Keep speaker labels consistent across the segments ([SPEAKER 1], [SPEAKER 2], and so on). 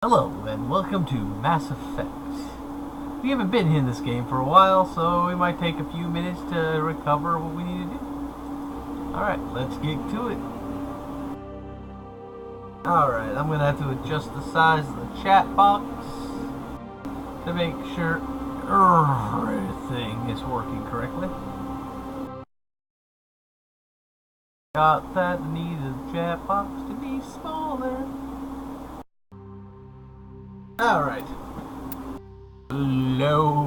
[SPEAKER 1] Hello, and welcome to Mass Effect. We haven't been in this game for a while, so we might take a few minutes to recover what we need to do. Alright, let's get to it. Alright, I'm going to have to adjust the size of the chat box to make sure everything is working correctly. Got that needed chat box to be smaller. Alright. Load.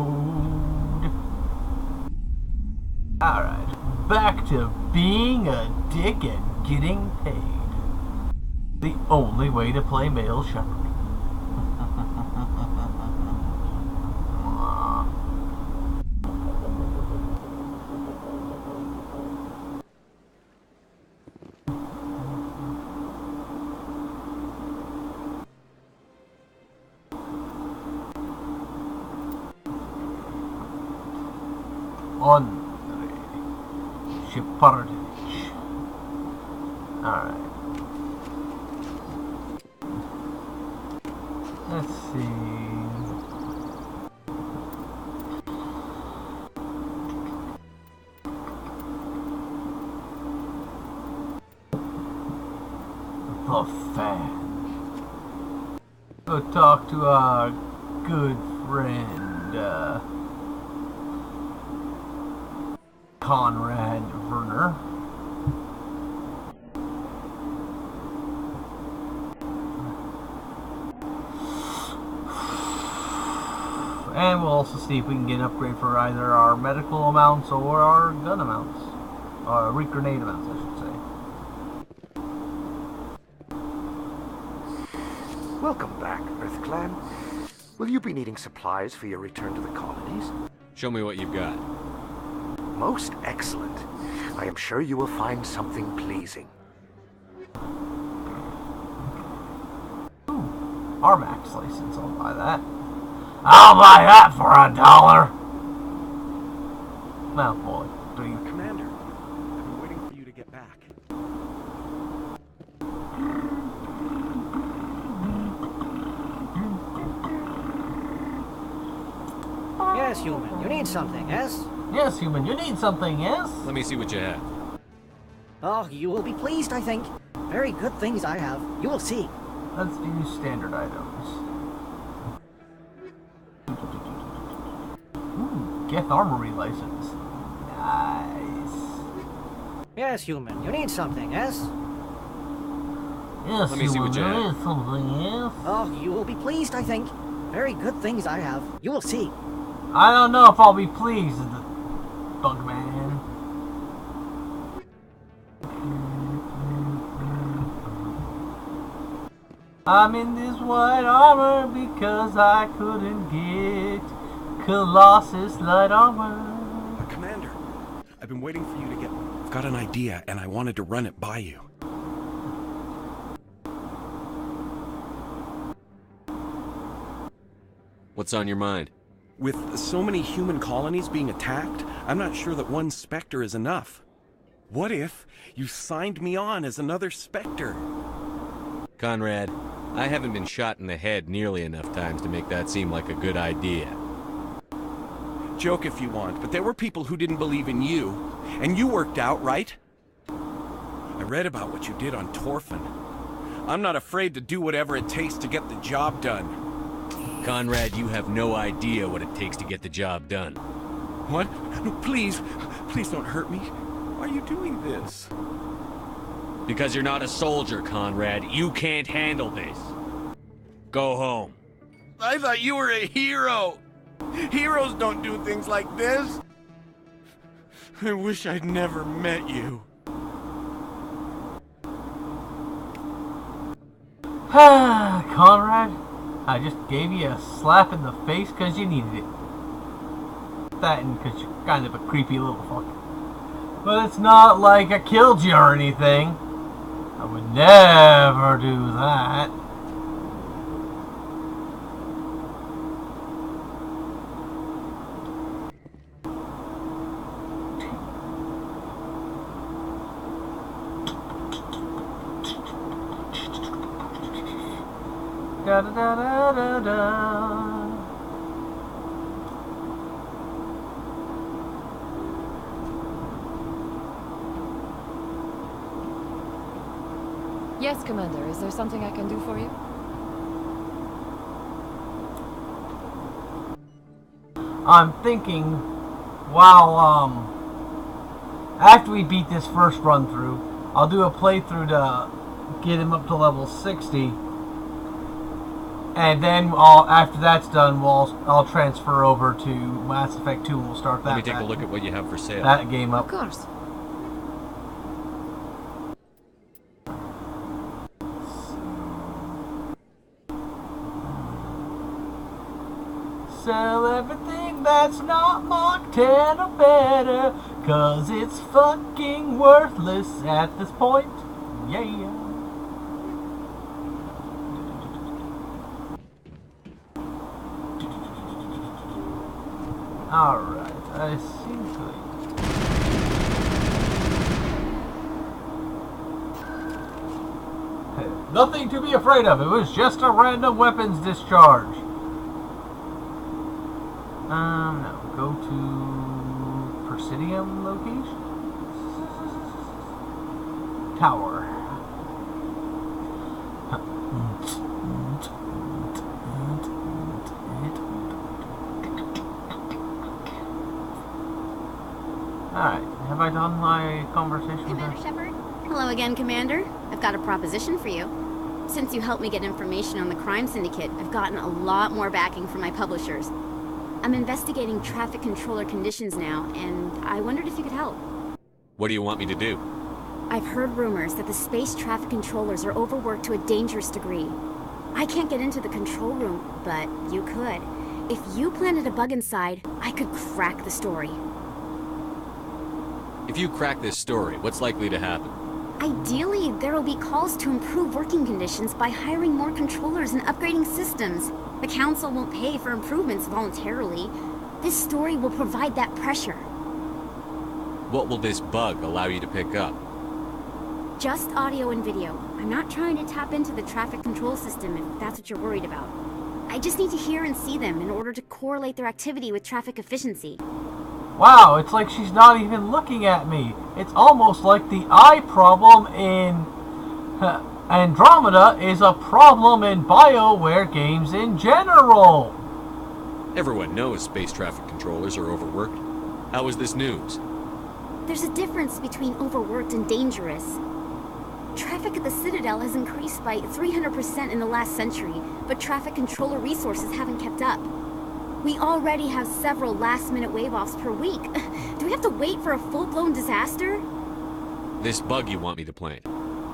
[SPEAKER 1] Alright. Back to being a dick and getting paid. The only way to play male shepherd. Andre Shepardovich. Alright. Let's see. The fan. Go talk to our good friend, Conrad Werner. And we'll also see if we can get an upgrade for either our medical amounts or our gun amounts. Or grenade amounts, I should say.
[SPEAKER 2] Welcome back, Earth Clan. Will you be needing supplies for your return to the colonies?
[SPEAKER 3] Show me what you've got.
[SPEAKER 2] Most excellent. I am sure you will find something pleasing.
[SPEAKER 1] Ooh, Armax license, I'll buy that. I'll buy that for $1! Well, boy, $3.
[SPEAKER 2] Commander, I've been waiting for you to get back.
[SPEAKER 4] Yes, human. You need something, yes?
[SPEAKER 1] Yes, human, you need something, yes?
[SPEAKER 3] Let me see what you have.
[SPEAKER 4] Oh, you will be pleased, I think. Very good things I have. You will see.
[SPEAKER 1] Let's do standard items. Ooh, Geth Armory license. Nice.
[SPEAKER 4] Yes, human. You need something, yes?
[SPEAKER 1] Yes,
[SPEAKER 3] Let me see what you
[SPEAKER 1] human,
[SPEAKER 3] have.
[SPEAKER 1] need something, yes?
[SPEAKER 4] Oh, you will be pleased, I think. Very good things I have. You will see.
[SPEAKER 1] I don't know if I'll be pleased with the Bugman. I'm in this white armor because I couldn't get Colossus light armor.
[SPEAKER 5] Commander, I've been waiting for you to get... I've got an idea, and I wanted to run it by you.
[SPEAKER 3] What's on your mind?
[SPEAKER 5] With so many human colonies being attacked, I'm not sure that one Spectre is enough. What if you signed me on as another Spectre?
[SPEAKER 3] Conrad, I haven't been shot in the head nearly enough times to make that seem like a good idea.
[SPEAKER 5] Joke if you want, but there were people who didn't believe in you, and you worked out, right? I read about what you did on Torfin. I'm not afraid to do whatever it takes to get the job done.
[SPEAKER 3] Conrad, you have no idea what it takes to get the job done.
[SPEAKER 5] What? No, please, please don't hurt me. Why are you doing this?
[SPEAKER 3] Because you're not a soldier, Conrad. You can't handle this. Go home.
[SPEAKER 5] I thought you were a hero. Heroes don't do things like this. I wish I'd never met you.
[SPEAKER 1] Conrad, I just gave you a slap in the face because you needed it. That and because you're kind of a creepy little fuck. But it's not like I killed you or anything. I would never do that. Da da da da da da.
[SPEAKER 6] Yes, Commander. Is there something I can do for you?
[SPEAKER 1] I'm thinking, while after we beat this first run through, I'll do a playthrough to get him up to level 60, and then after that's done, I'll transfer over to Mass Effect 2 and we'll start that.
[SPEAKER 3] Let me take a look at what you have for sale.
[SPEAKER 1] That game up.
[SPEAKER 6] Of course.
[SPEAKER 1] Sell everything that's not Mark 10 or better, 'cause it's fucking worthless at this point. Yeah. Alright, I think nothing to be afraid of. It was just a random weapons discharge. No. Go to Presidium location. Tower. Alright, have I done my conversation with her?
[SPEAKER 7] Commander Shepard? Hello again, Commander. I've got a proposition for you. Since you helped me get information on the crime syndicate, I've gotten a lot more backing from my publishers. I'm investigating traffic controller conditions now, and I wondered if you could help.
[SPEAKER 3] What do you want me to do?
[SPEAKER 7] I've heard rumors that the space traffic controllers are overworked to a dangerous degree. I can't get into the control room, but you could. If you planted a bug inside, I could crack the story.
[SPEAKER 3] If you crack this story, what's likely to happen?
[SPEAKER 7] Ideally, there will be calls to improve working conditions by hiring more controllers and upgrading systems. The Council won't pay for improvements voluntarily. This story will provide that pressure.
[SPEAKER 3] What will this bug allow you to pick up?
[SPEAKER 7] Just audio and video. I'm not trying to tap into the traffic control system if that's what you're worried about. I just need to hear and see them in order to correlate their activity with traffic efficiency.
[SPEAKER 1] Wow, it's like she's not even looking at me. It's almost like the eye problem in Andromeda is a problem in BioWare games in general.
[SPEAKER 3] Everyone knows space traffic controllers are overworked. How is this news?
[SPEAKER 7] There's a difference between overworked and dangerous. Traffic at the Citadel has increased by 300% in the last century, but traffic controller resources haven't kept up. We already have several last-minute wave-offs per week. Do we have to wait for a full-blown disaster?
[SPEAKER 3] This bug you want me to plant,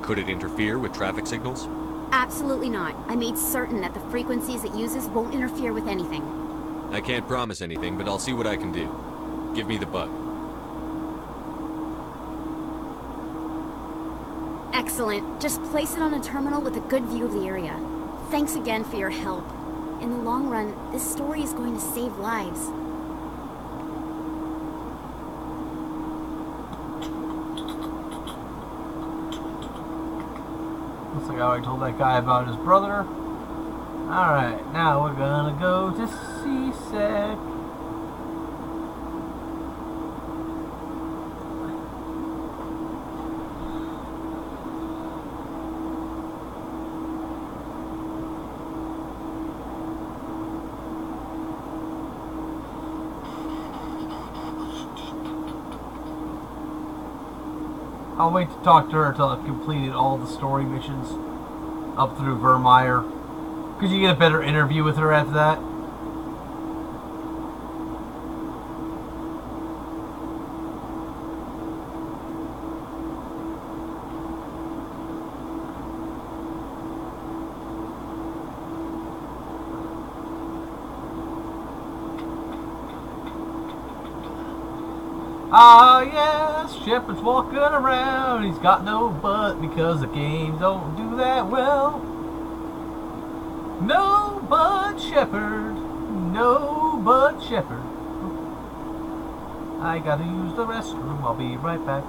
[SPEAKER 3] could it interfere with traffic signals?
[SPEAKER 7] Absolutely not. I made certain that the frequencies it uses won't interfere with anything.
[SPEAKER 3] I can't promise anything, but I'll see what I can do. Give me the bug.
[SPEAKER 7] Excellent. Just place it on a terminal with a good view of the area. Thanks again for your help. In the long run, this story is going to save lives.
[SPEAKER 1] Looks like I already told that guy about his brother. Alright, now we're gonna go to CSEC. I'll wait to talk to her until I've completed all the story missions up through Vermeer. Because you get a better interview with her after that. Ah, yes, Shepard's walking around. He's got no butt because the games don't do that well. No butt Shepard. No butt Shepard. I gotta use the restroom. I'll be right back.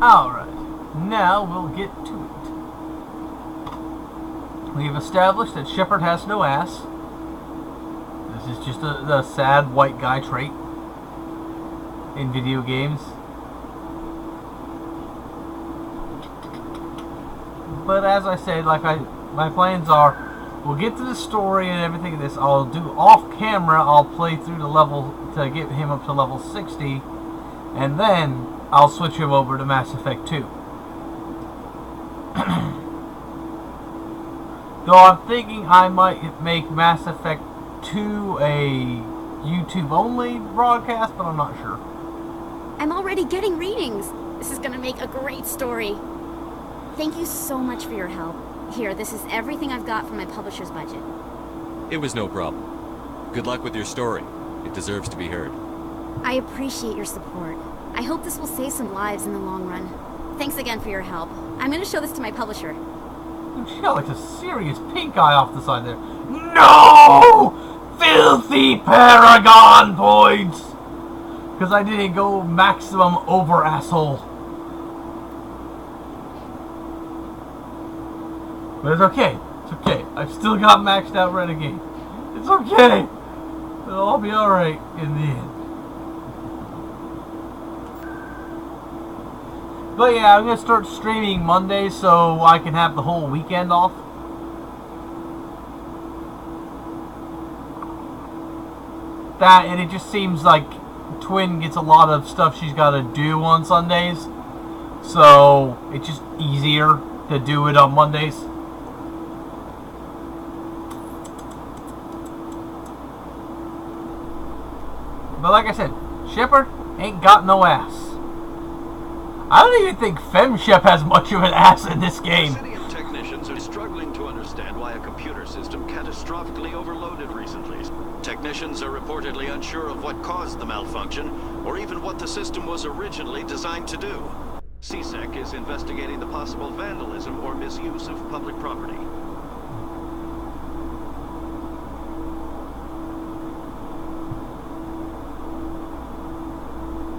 [SPEAKER 1] Alright, now we'll get to it. We've established that Shepard has no ass. This is just a sad white guy trait in video games. But as I said, my plans are, we'll get to the story and everything of this. I'll do off camera, I'll play through the level to get him up to level 60, and then I'll switch him over to Mass Effect 2. Though I'm thinking I might make Mass Effect 2 a YouTube only broadcast, but I'm not sure.
[SPEAKER 7] I'm already getting readings. This is gonna make a great story. Thank you so much for your help. Here, this is everything I've got from my publisher's budget.
[SPEAKER 3] It was no problem. Good luck with your story. It deserves to be heard.
[SPEAKER 7] I appreciate your support. I hope this will save some lives in the long run. Thanks again for your help. I'm gonna show this to my publisher.
[SPEAKER 1] She got like a serious pink eye off the side there. No! Filthy Paragon points! Because I didn't go maximum over asshole. But it's okay. It's okay. I've still got maxed out Renegade. It's okay. It'll all be alright in the end. But yeah, I'm going to start streaming Monday so I can have the whole weekend off. That, and it just seems like Twin gets a lot of stuff she's got to do on Sundays. So, it's just easier to do it on Mondays. But like I said, Shepard ain't got no ass. I don't even think FemShep has much of an ass in this game.
[SPEAKER 8] Obsidian technicians are struggling to understand why a computer system catastrophically overloaded recently. Technicians are reportedly unsure of what caused the malfunction, or even what the system was originally designed to do. CSEC is investigating the possible vandalism or misuse of public property.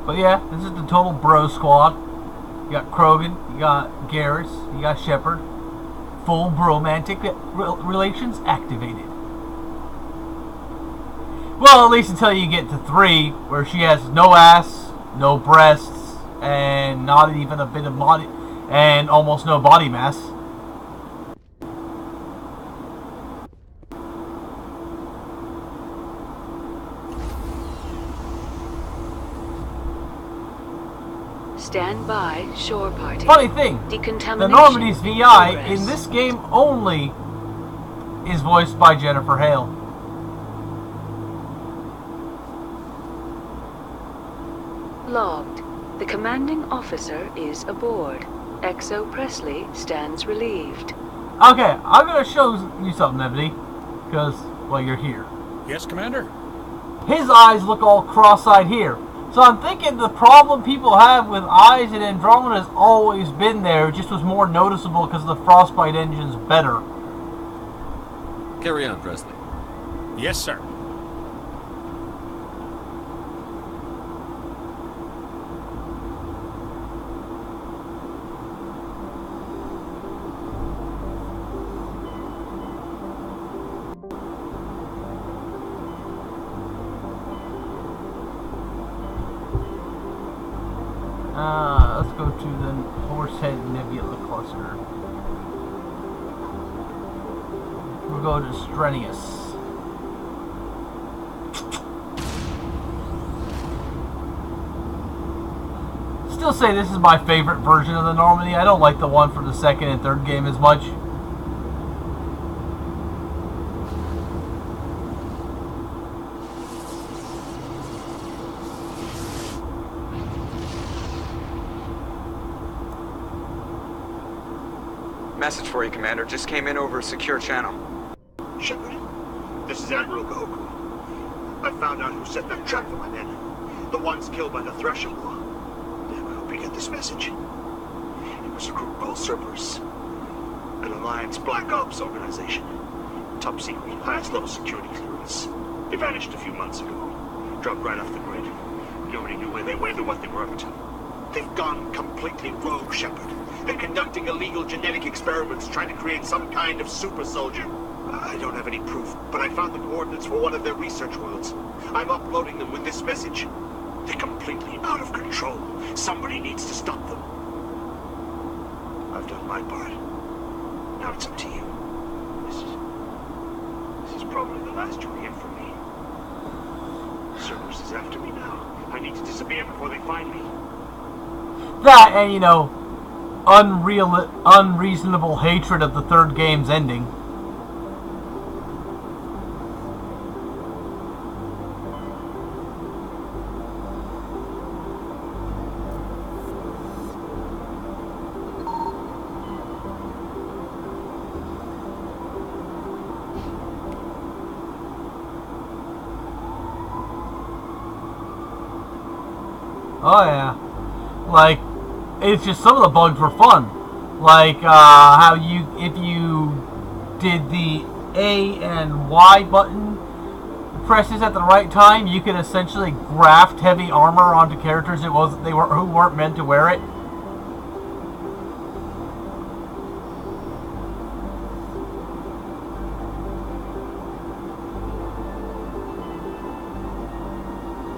[SPEAKER 1] But yeah, this is the total bro squad. You got Krogan, you got Garrus, you got Shepard. Full bromantic relations activated. Well, at least until you get to 3, where she has no ass, no breasts, and not even a bit of body, and almost no body mass.
[SPEAKER 9] Stand by, shore party.
[SPEAKER 1] Funny thing, the Normandy's VI in this game only is voiced by Jennifer Hale.
[SPEAKER 9] Logged. The commanding officer is aboard. XO Presley stands relieved.
[SPEAKER 1] Okay, I'm gonna show you something, Ebony, because, well, you're here.
[SPEAKER 5] Yes, Commander?
[SPEAKER 1] His eyes look all cross-eyed here. So I'm thinking the problem people have with eyes in Andromeda has always been there. It just was more noticeable because the Frostbite engine's better.
[SPEAKER 3] Carry on, Presley.
[SPEAKER 5] Yes, sir.
[SPEAKER 1] Let's go to the Horsehead Nebula Cluster. We'll go to Strenius. Still say this is my favorite version of the Normandy. I don't like the one for the second and third game as much.
[SPEAKER 10] Message for you, Commander. Just came in over a secure channel.
[SPEAKER 2] Shepard, this is Admiral Goku. I found out who set that trap for my men. The ones killed by the Threshold. Damn, I hope you get this message. It was a group called Cerberus. An Alliance Black Ops organization. Top secret, highest level security clearance. They vanished a few months ago. Dropped right off the grid. Nobody knew where they went or what they were up to. They've gone completely rogue, Shepard. They're conducting illegal genetic experiments trying to create some kind of super soldier. I don't have any proof, but I found the coordinates for one of their research worlds. I'm uploading them with this message. They're completely out of control. Somebody needs to stop them. I've done my part. Now it's up to you. This is probably the last you'll hear from me. Cerberus is after me now. I need to disappear before they find me.
[SPEAKER 1] That and, you know, unreasonable hatred of the third game's ending. Oh yeah, like, it's just some of the bugs were fun. Like, how if you did the A and Y button presses at the right time, you could essentially graft heavy armor onto characters who weren't meant to wear it.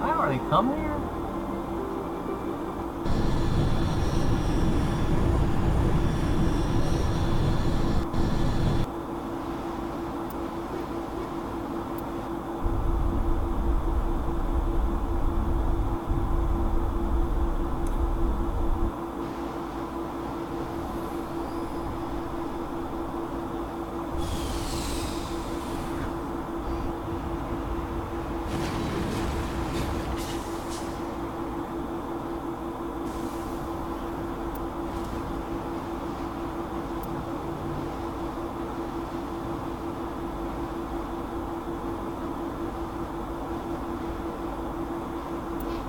[SPEAKER 1] I already come here.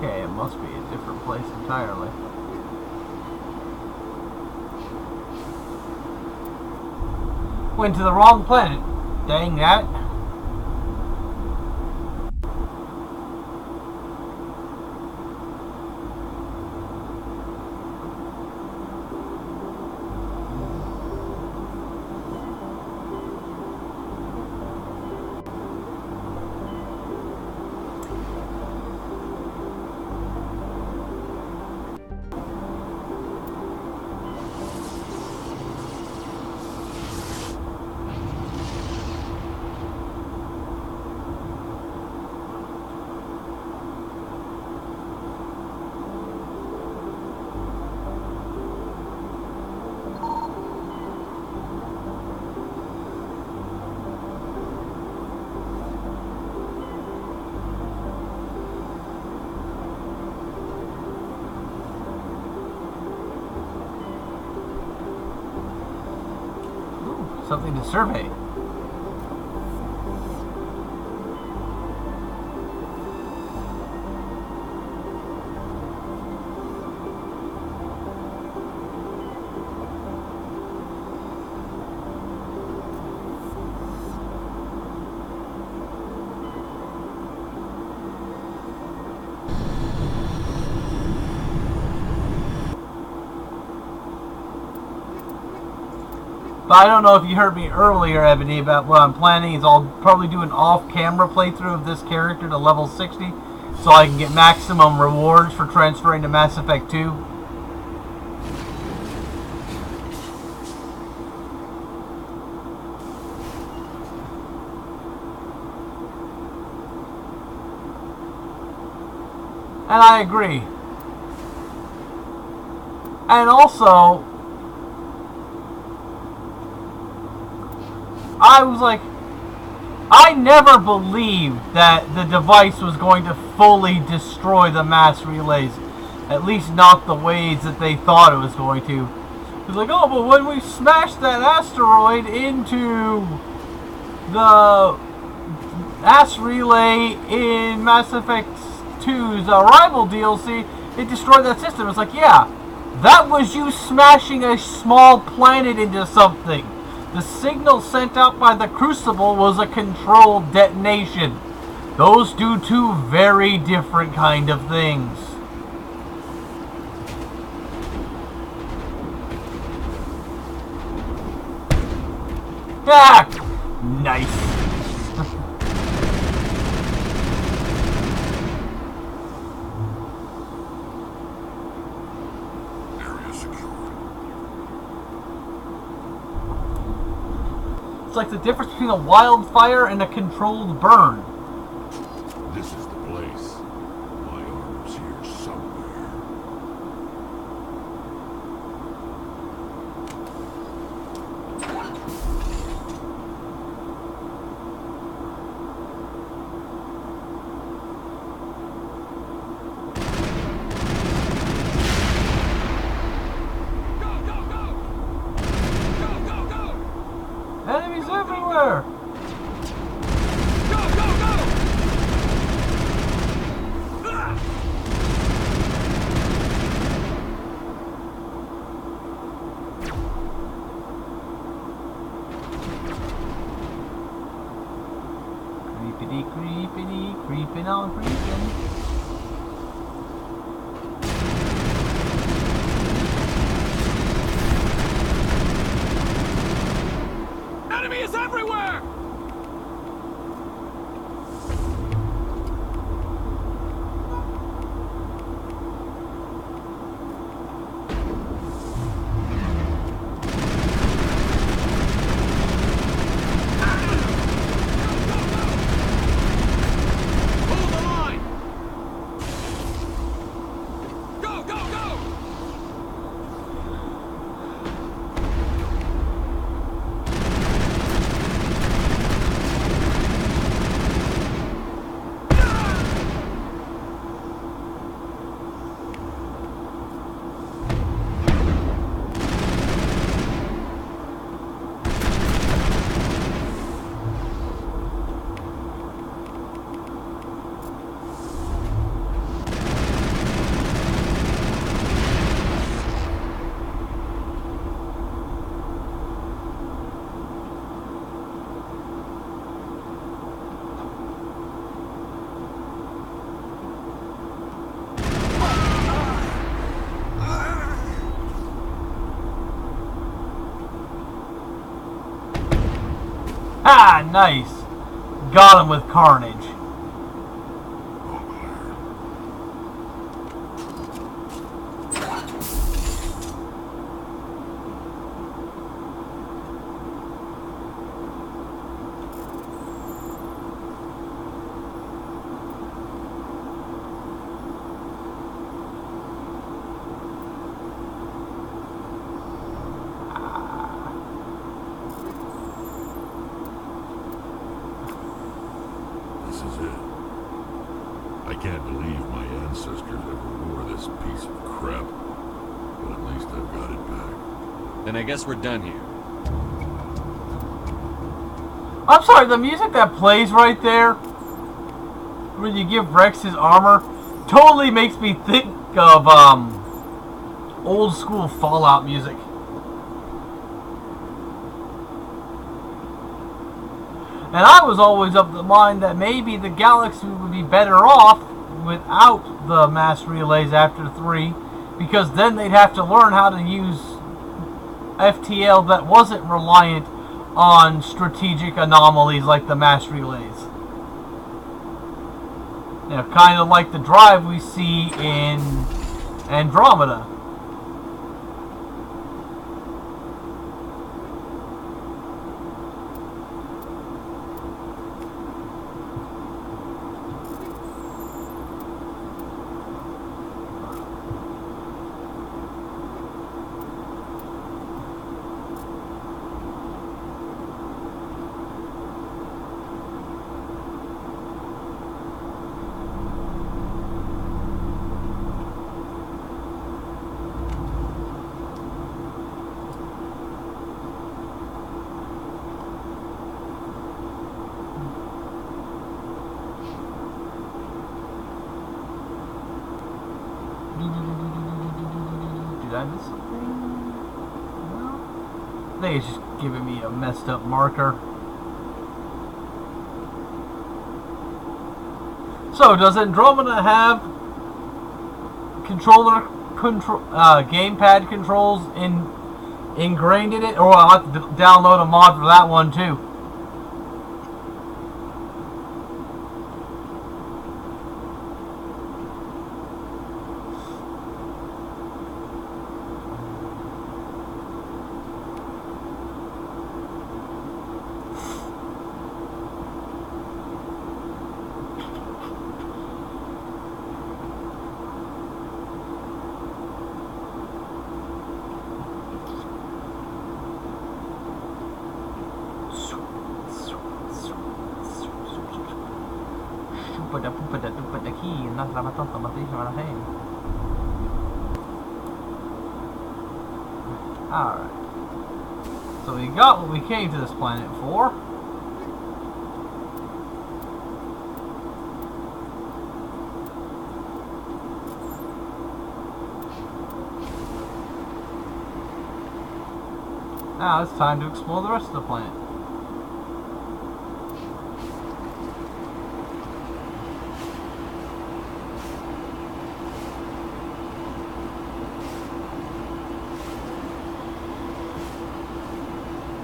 [SPEAKER 1] Okay, it must be a different place entirely. Went to the wrong planet. Dang that. Something to survey. But I don't know if you heard me earlier, Ebony, about what I'm planning is I'll probably do an off-camera playthrough of this character to level 60 so I can get maximum rewards for transferring to Mass Effect 2. And I agree. And also, I was like, I never believed that the device was going to fully destroy the mass relays. At least not the ways that they thought it was going to. It's like, oh, but when we smashed that asteroid into the mass relay in Mass Effect 2's Arrival DLC, it destroyed that system. It's like, yeah, that was you smashing a small planet into something. The signal sent out by the Crucible was a controlled detonation. Those do two very different kind of things. Ah! Nice.
[SPEAKER 11] Area secured.
[SPEAKER 1] It's like the difference between a wildfire and a controlled burn.
[SPEAKER 11] This is the place. My armor's here somewhere.
[SPEAKER 1] Enemies everywhere! Creepity, creepity, creeping on creeping.
[SPEAKER 5] Enemy is everywhere! Hold the line! Go, go, go!
[SPEAKER 1] Ah, nice! Got him with carnage.
[SPEAKER 11] This is it. I can't believe my ancestors ever wore this piece of crap. But at least I've got it back.
[SPEAKER 3] Then I guess we're done here.
[SPEAKER 1] I'm sorry, the music that plays right there when you give Rex his armor totally makes me think of old school Fallout music. And I was always of the mind that maybe the galaxy would be better off without the mass relays after 3, because then they'd have to learn how to use FTL that wasn't reliant on strategic anomalies like the mass relays. You know, kind of like the drive we see in Andromeda. Did I miss something? No? I think it's just giving me a messed up marker. So, does Andromeda have gamepad controls ingrained in it, or I'll have to download a mod for that one too. Alright. So we got what we came to this planet for. Now it's time to explore the rest of the planet.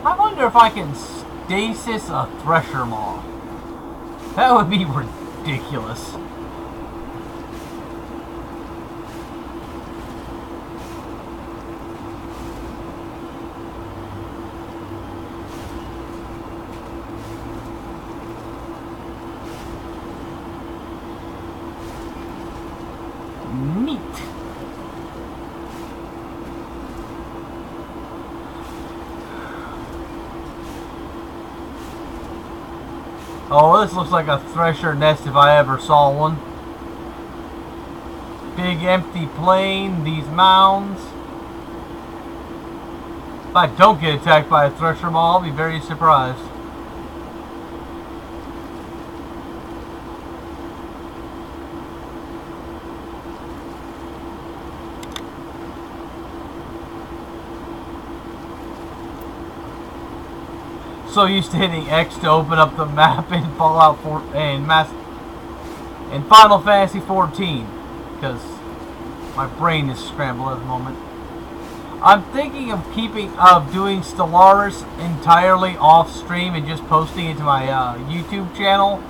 [SPEAKER 1] I wonder if I can stasis a thresher moth. That would be ridiculous. Neat. Oh, this looks like a thresher nest if I ever saw one. Big empty plain, these mounds. If I don't get attacked by a thresher moth, I'll be very surprised. So used to hitting X to open up the map in Fallout 4 and Final Fantasy 14, because my brain is scrambled at the moment. I'm thinking of doing Stellaris entirely off stream and just posting it to my YouTube channel,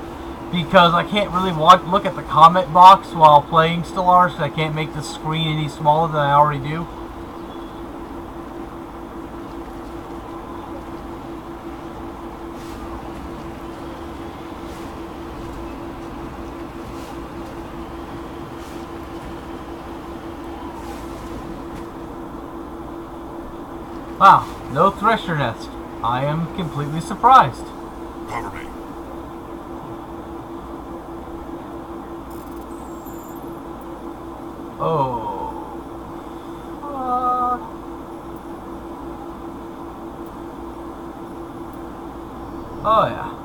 [SPEAKER 1] because I can't really look at the comment box while playing Stellaris. I can't make the screen any smaller than I already do. Wow, no thresher nest. I am completely surprised.
[SPEAKER 11] Cover me.
[SPEAKER 1] Oh. Oh yeah.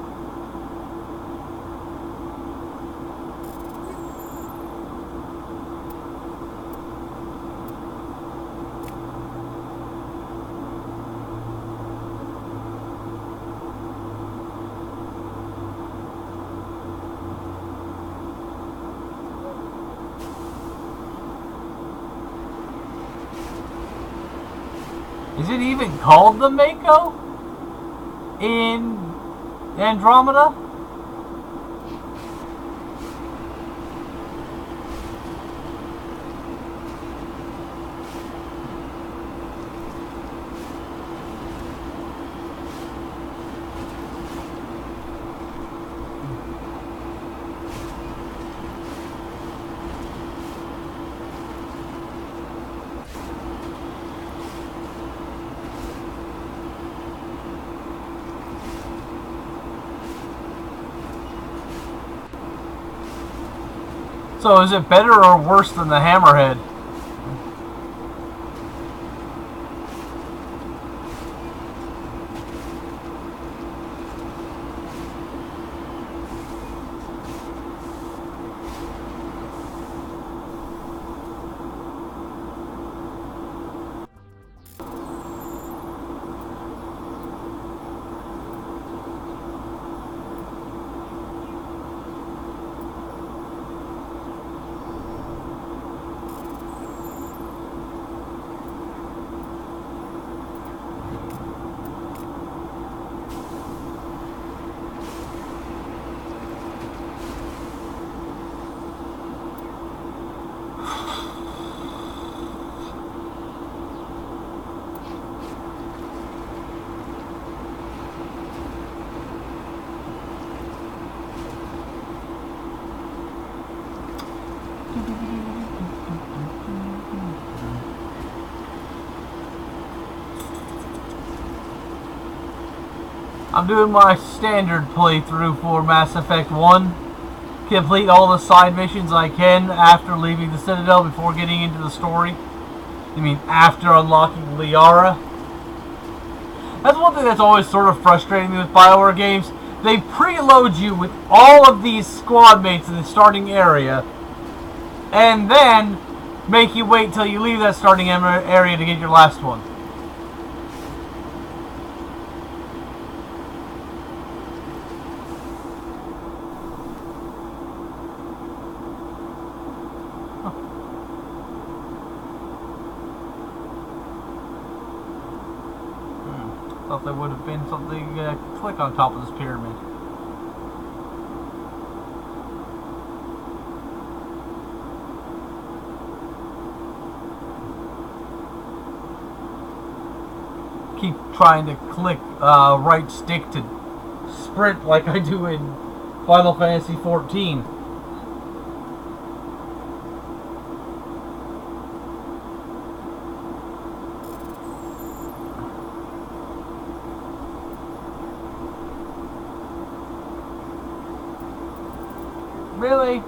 [SPEAKER 1] Is it even called the Mako in Andromeda? So is it better or worse than the Hammerhead? I'm doing my standard playthrough for Mass Effect 1. Complete all the side missions I can after leaving the Citadel before getting into the story. I mean, after unlocking Liara. That's one thing that's always sort of frustrating me with BioWare games. They preload you with all of these squad mates in the starting area, and then make you wait till you leave that starting area to get your last one. Thought there would have been something click on top of this pyramid. Keep trying to click right stick to sprint like I do in Final Fantasy XIV. Really?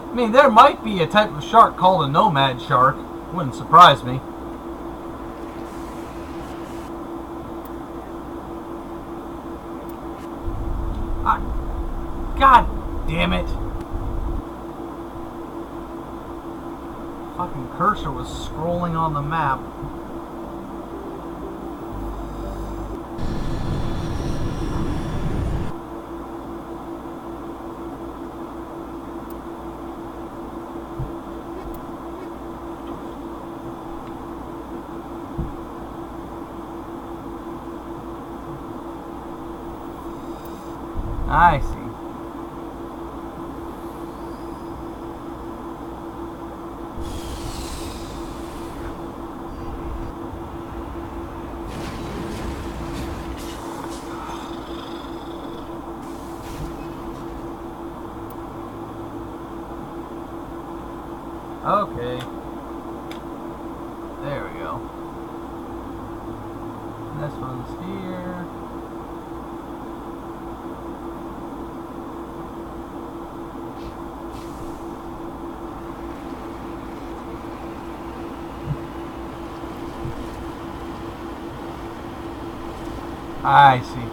[SPEAKER 1] I mean, there might be a type of shark called a nomad shark. Wouldn't surprise me. God damn it. Fucking cursor was scrolling on the map. I see. Okay. There we go. This one's here. I see.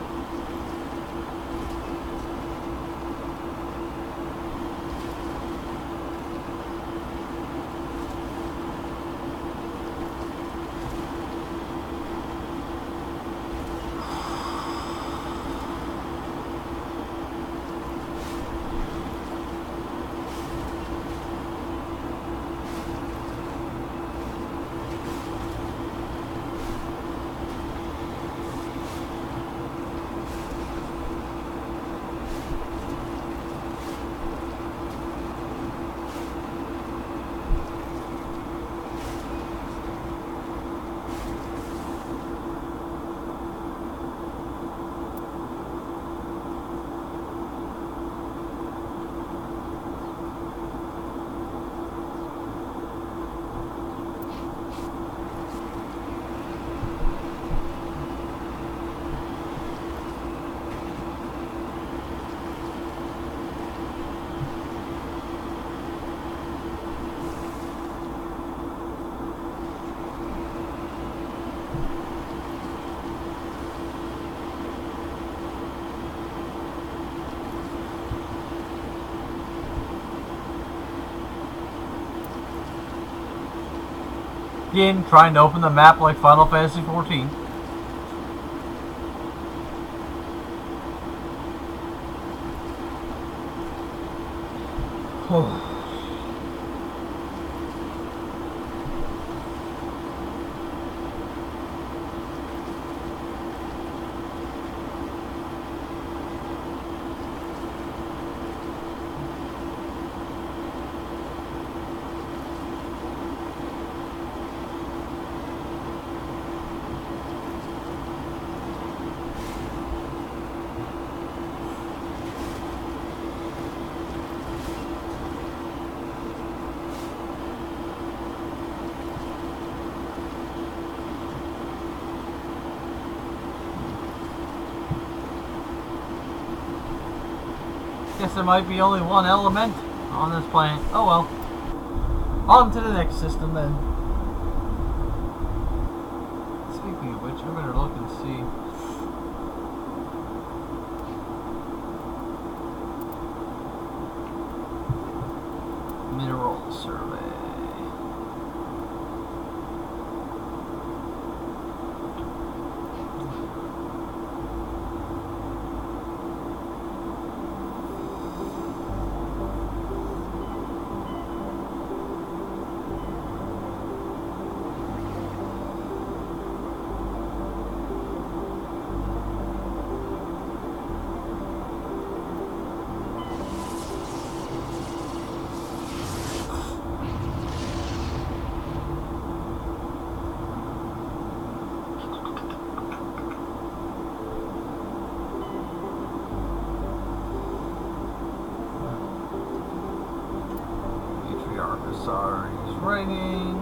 [SPEAKER 1] Again, trying to open the map like Final Fantasy XIV. guess there might be only one element on this planet. Oh well. On to the next system then. Speaking of which, I better look and see. Mineral survey. Sorry's ratings.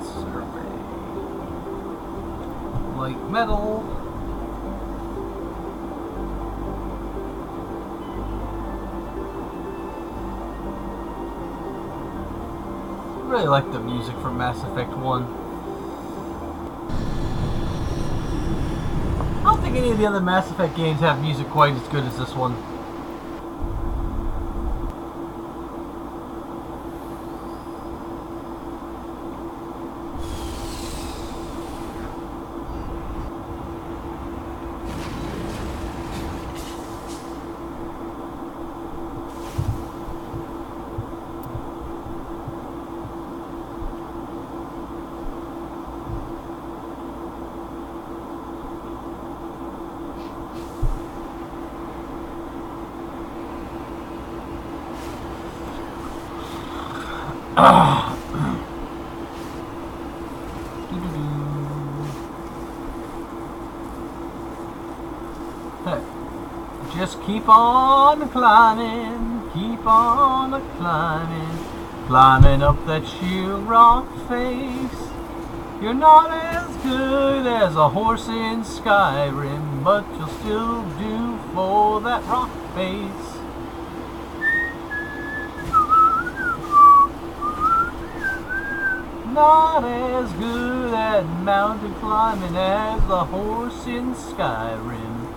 [SPEAKER 1] Survey. Light metal. Really like the music from Mass Effect 1. I don't think any of the other Mass Effect games have music quite as good as this one. Hey, just keep on climbing, climbing up that sheer rock face. You're not as good as a horse in Skyrim, but you'll still do for that rock face. Not as good at mountain climbing as the horse in Skyrim.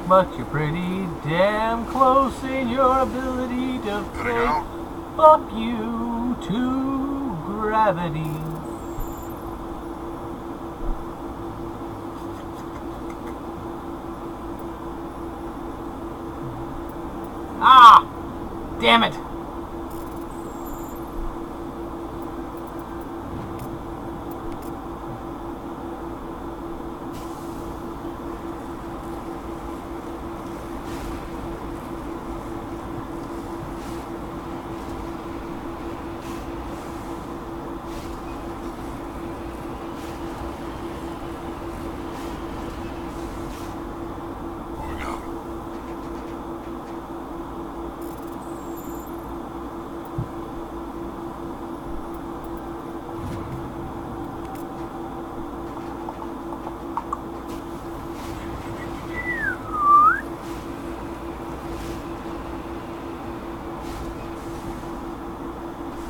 [SPEAKER 1] But you're pretty damn close in your ability to fake fuck you to gravity. Ah! Damn it!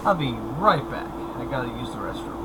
[SPEAKER 1] I'll be right back. I gotta use the restroom.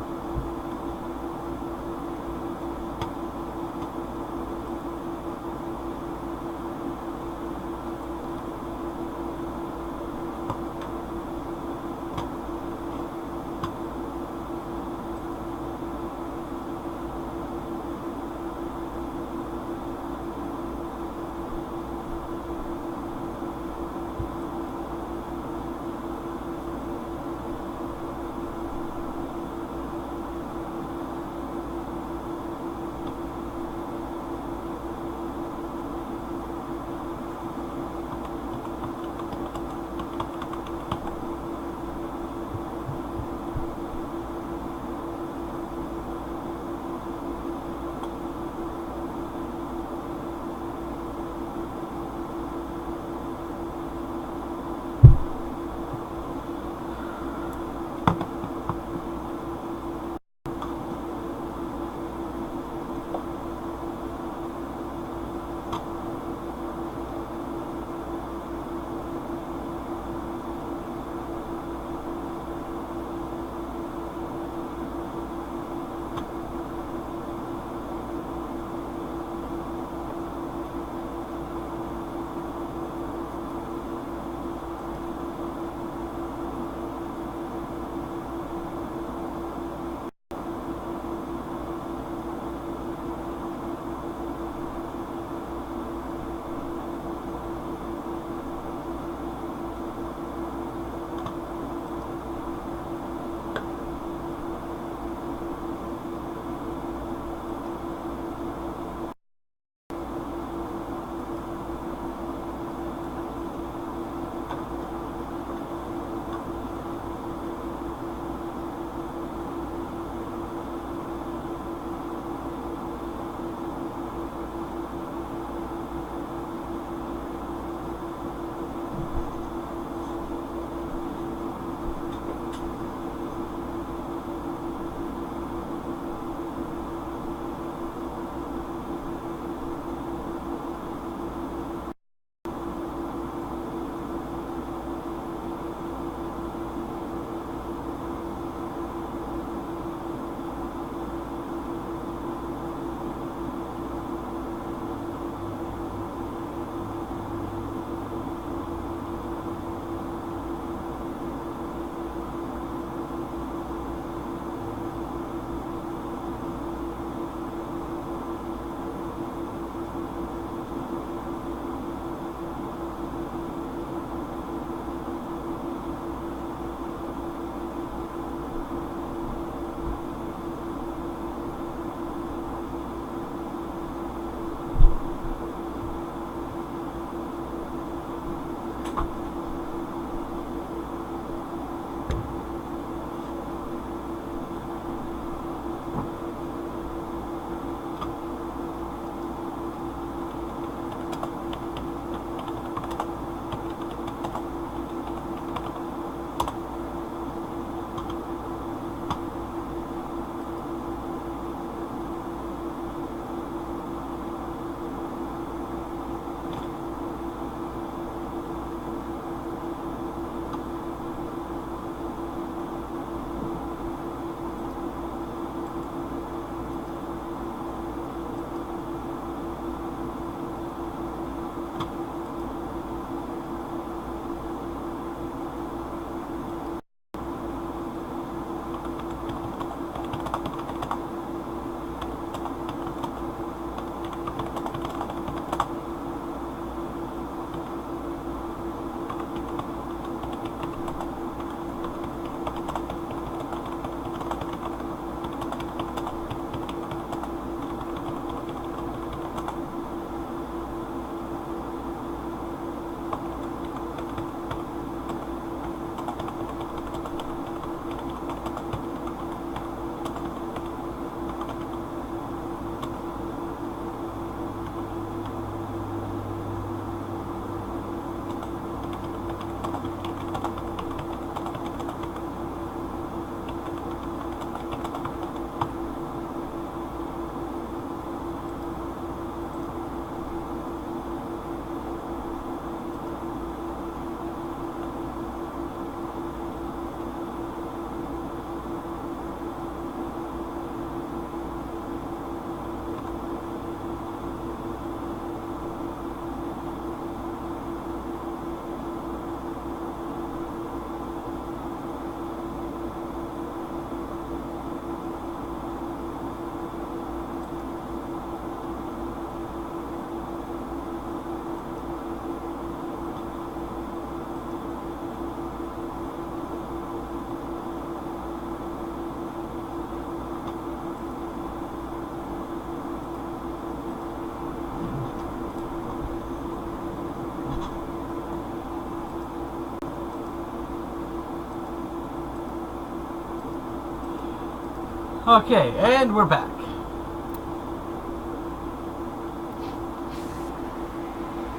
[SPEAKER 1] Okay, and we're back.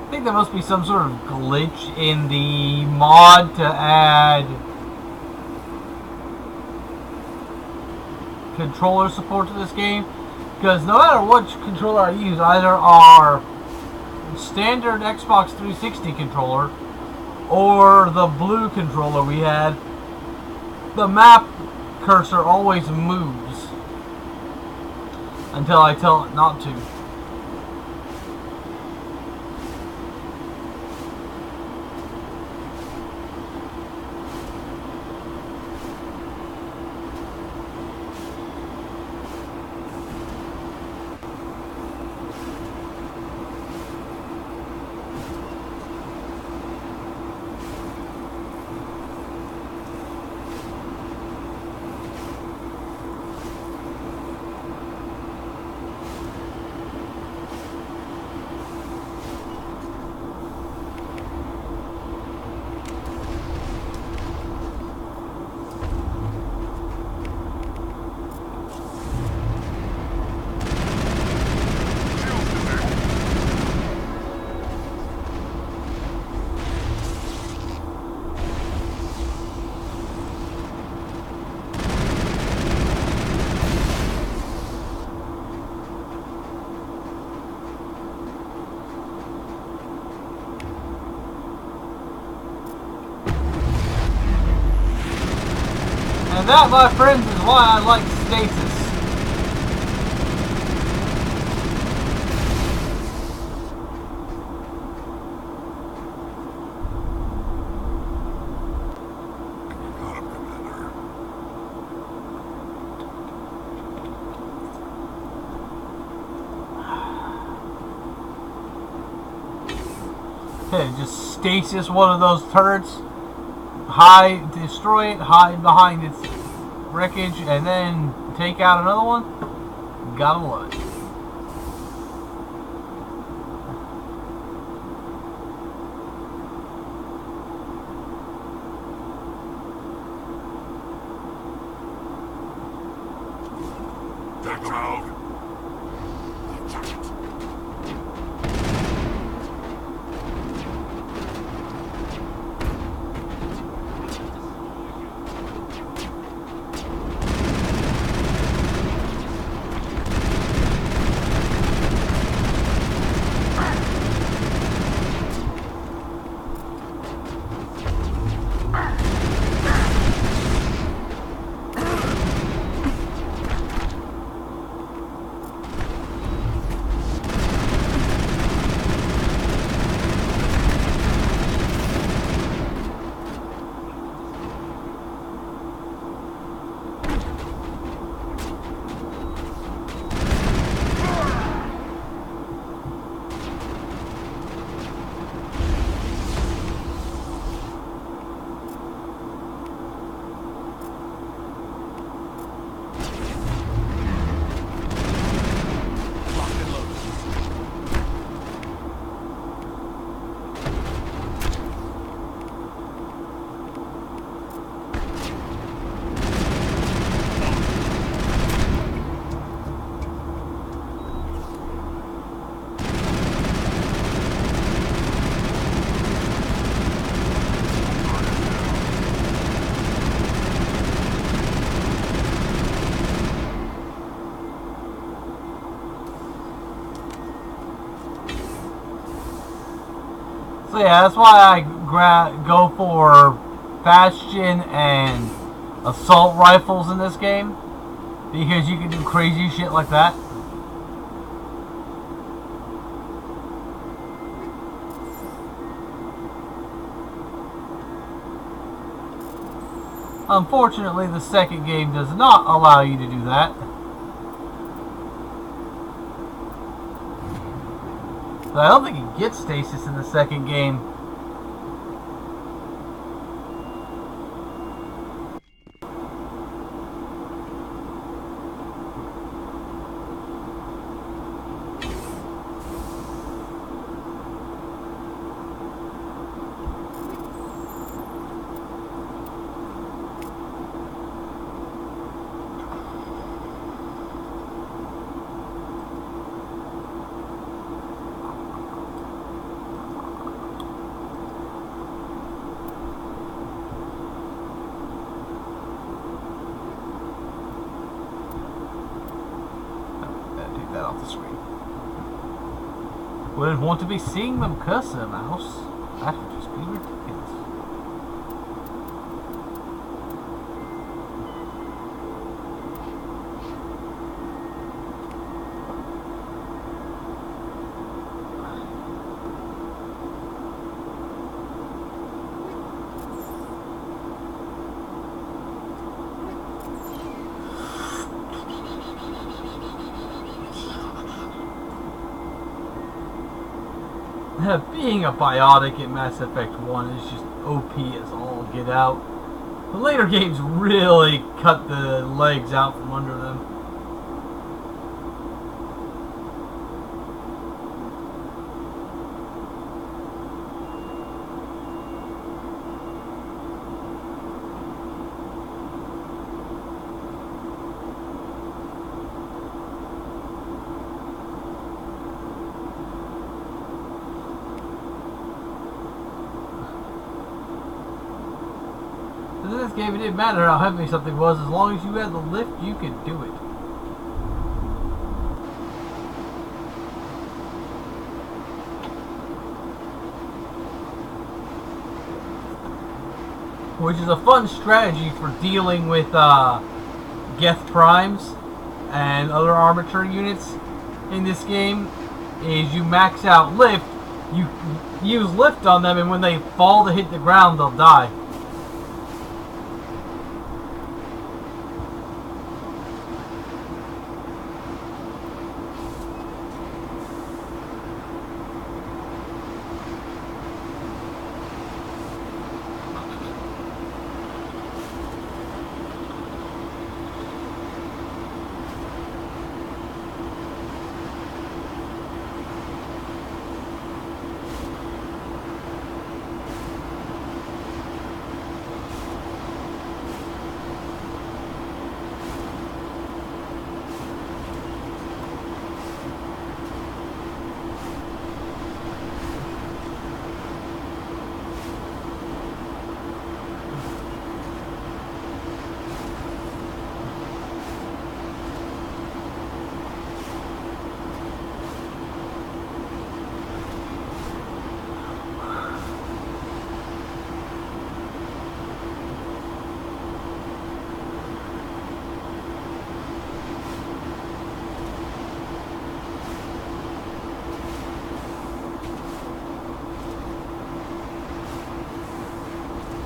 [SPEAKER 1] I think there must be some sort of glitch in the mod to add controller support to this game, because no matter which controller I use, either our standard Xbox 360 controller or the blue controller we had, the map cursor always moves until I tell it not to. And that, my friends, is why I like stasis. Okay, just stasis one of those turrets. Destroy it, hide behind its wreckage, and then take out another one. Gotta love it.
[SPEAKER 11] Take them out.
[SPEAKER 1] So yeah, that's why I go for Bastion and assault rifles in this game, because you can do crazy shit like that. Unfortunately, the second game does not allow you to do that. So I don't think you get stasis in the second game. Wouldn't want to be seeing them curse their mouse. That would just be ridiculous. Being a biotic in Mass Effect 1 is just OP as all get out. The later games really cut the legs out from under them. In this game, it didn't matter how heavy something was, as long as you had the lift, you could do it. Which is a fun strategy for dealing with Geth Primes and other armature units in this game, is you max out lift, you use lift on them, and when they fall to hit the ground, they'll die.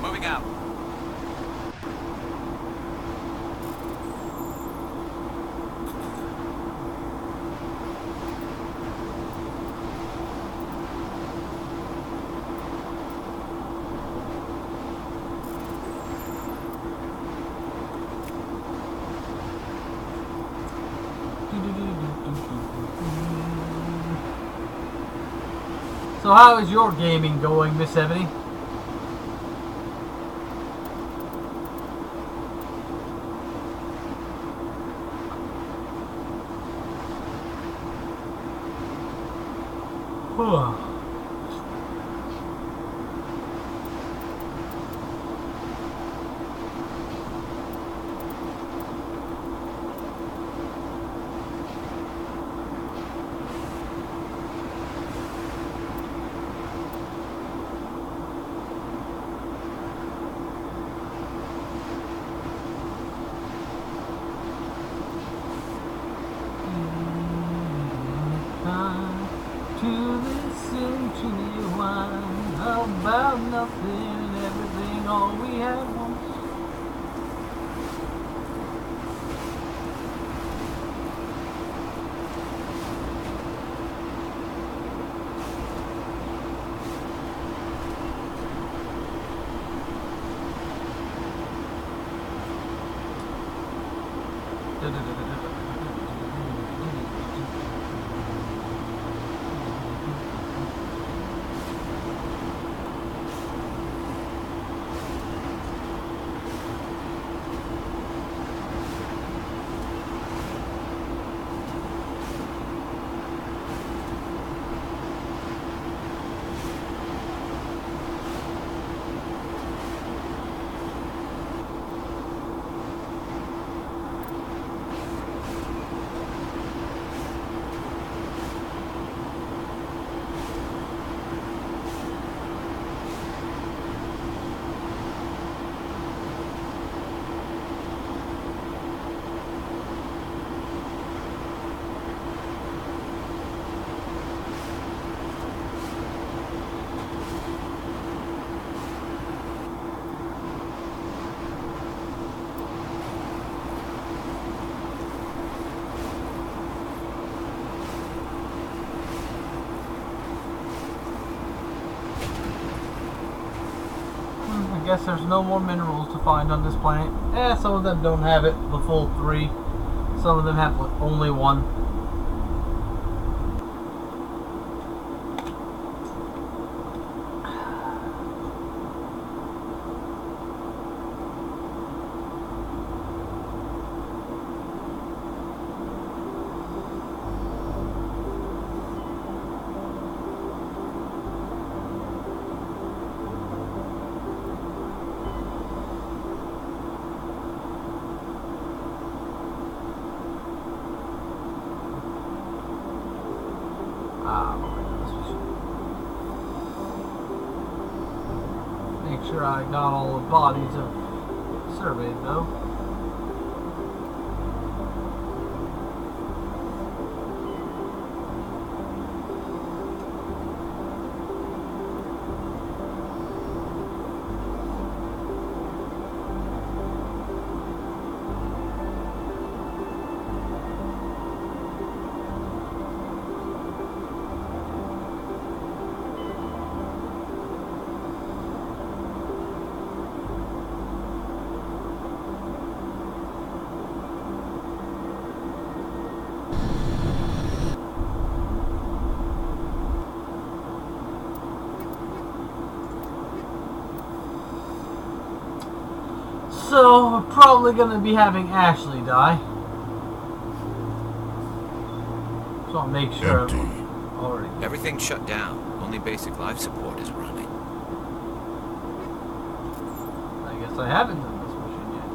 [SPEAKER 5] Moving out.
[SPEAKER 1] So how is your gaming going, Miss Ebony? To listen to you whine about nothing and everything, all we had once. guess there's no more minerals to find on this planet. Some of them don't have it, the full 3. Some of them have only 1. Make sure I got all the bodies of surveyed though. So, we're probably going to be having Ashley die. So I'll make sure.
[SPEAKER 11] Empty.
[SPEAKER 1] Already.
[SPEAKER 12] Everything's shut down. Only basic life support is running.
[SPEAKER 1] I guess I haven't done this mission yet.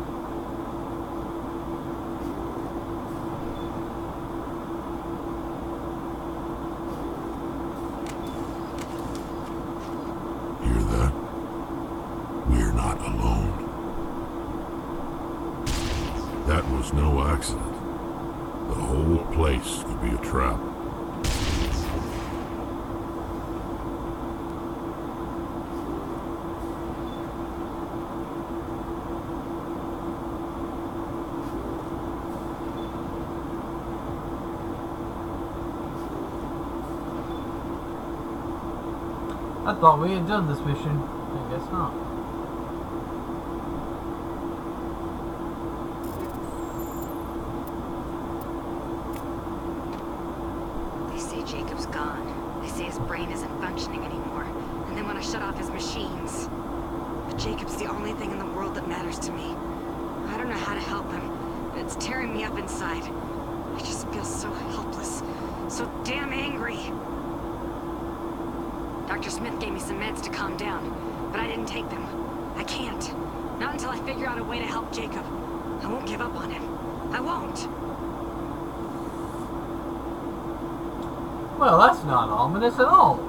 [SPEAKER 11] Hear that? We're not alone. That was no accident. The whole place could be a trap.
[SPEAKER 1] I thought we had done this mission. I guess not.
[SPEAKER 13] They say Jacob's gone. They say his brain isn't functioning anymore. And they want to shut off his machines. But Jacob's the only thing in the world that matters to me. I don't know how to help him, but it's tearing me up inside. I just feel so helpless. So damn angry. Dr. Smith gave me some meds to calm down, but I didn't take them. I can't. Not until I figure out a way to help Jacob. I won't give up on him. I won't.
[SPEAKER 1] Well, that's not ominous at all.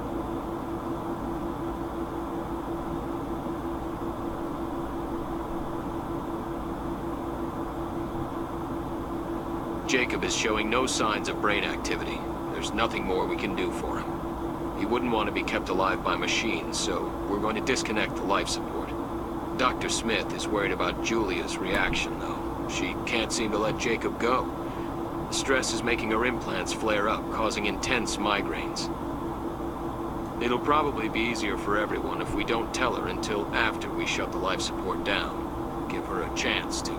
[SPEAKER 14] Jacob is showing no signs of brain activity. There's nothing more we can do for him. He wouldn't want to be kept alive by machines, so we're going to disconnect the life support. Dr. Smith is worried about Julia's reaction, though. She can't seem to let Jacob go. The stress is making her implants flare up, causing intense migraines. It'll probably be easier for everyone if we don't tell her until after we shut the life support down. Give her a chance to.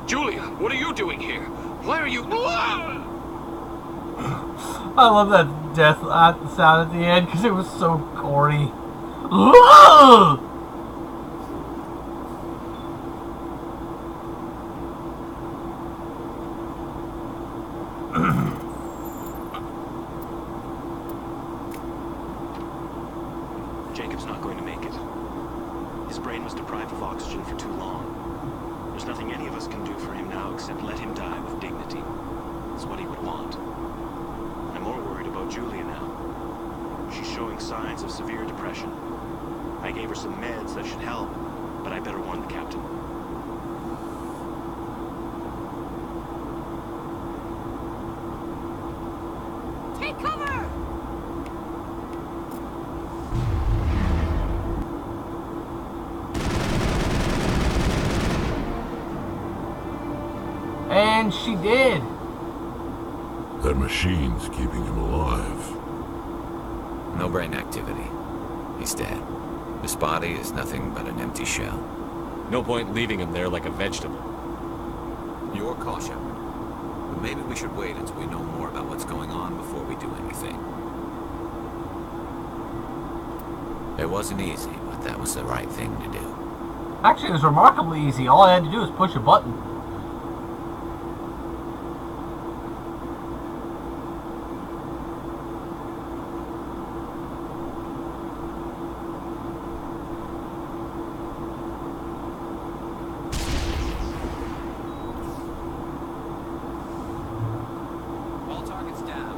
[SPEAKER 14] Julia, what are you doing here? Why are you...
[SPEAKER 1] I love that death sound at the end because it was so corny.
[SPEAKER 15] Jacob's not going to make it. His brain was deprived of oxygen for too long. There's nothing any of us can do for him now except let him die with dignity. It's what he would want. I'm more worried about Julia now. She's showing signs of severe depression. I gave her some meds that should help, but I better warn the captain.
[SPEAKER 13] Take cover!
[SPEAKER 1] And she did.
[SPEAKER 11] That machine's keeping him alive.
[SPEAKER 12] No brain activity. He's dead. This body is nothing but an empty shell.
[SPEAKER 3] No point leaving him there like a vegetable.
[SPEAKER 12] Your call, Shepard. But maybe we should wait until we know more about what's going on before we do anything. It wasn't easy, but that was the right thing to do.
[SPEAKER 1] Actually, it was remarkably easy. All I had to do was push a button.
[SPEAKER 12] All targets down.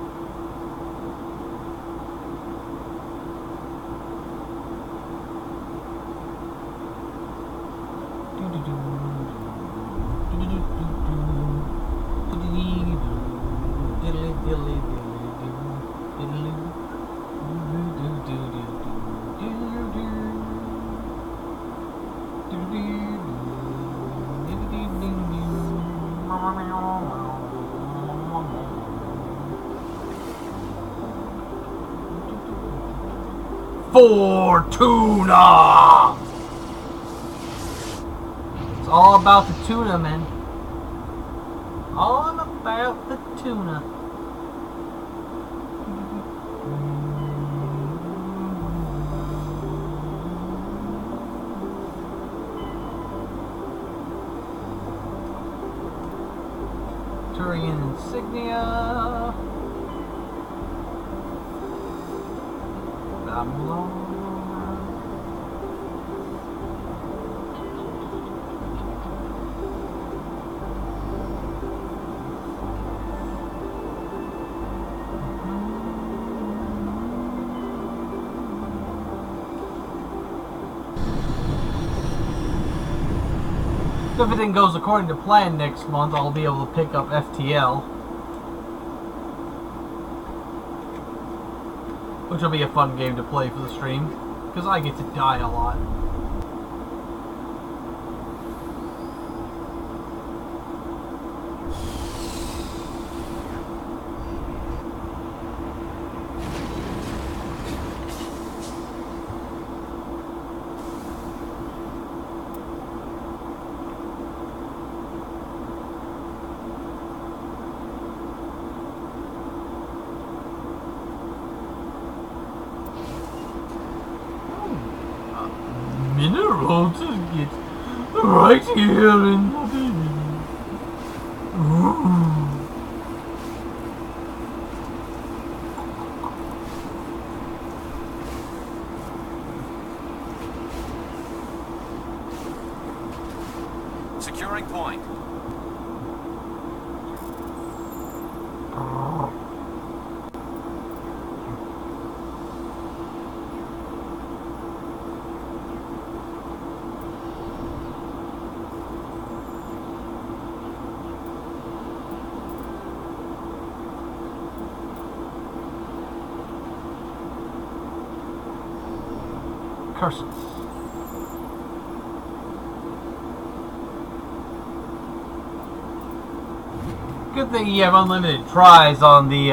[SPEAKER 1] Fortuna! It's all about the tuna, man. All about the tuna. Turian insignia. If everything goes according to plan next month, I'll be able to pick up FTL. Which will be a fun game to play for the stream, because I get to die a lot. Mineral ticket right here in the
[SPEAKER 12] Securing point.
[SPEAKER 1] curses. Good thing you have unlimited tries on the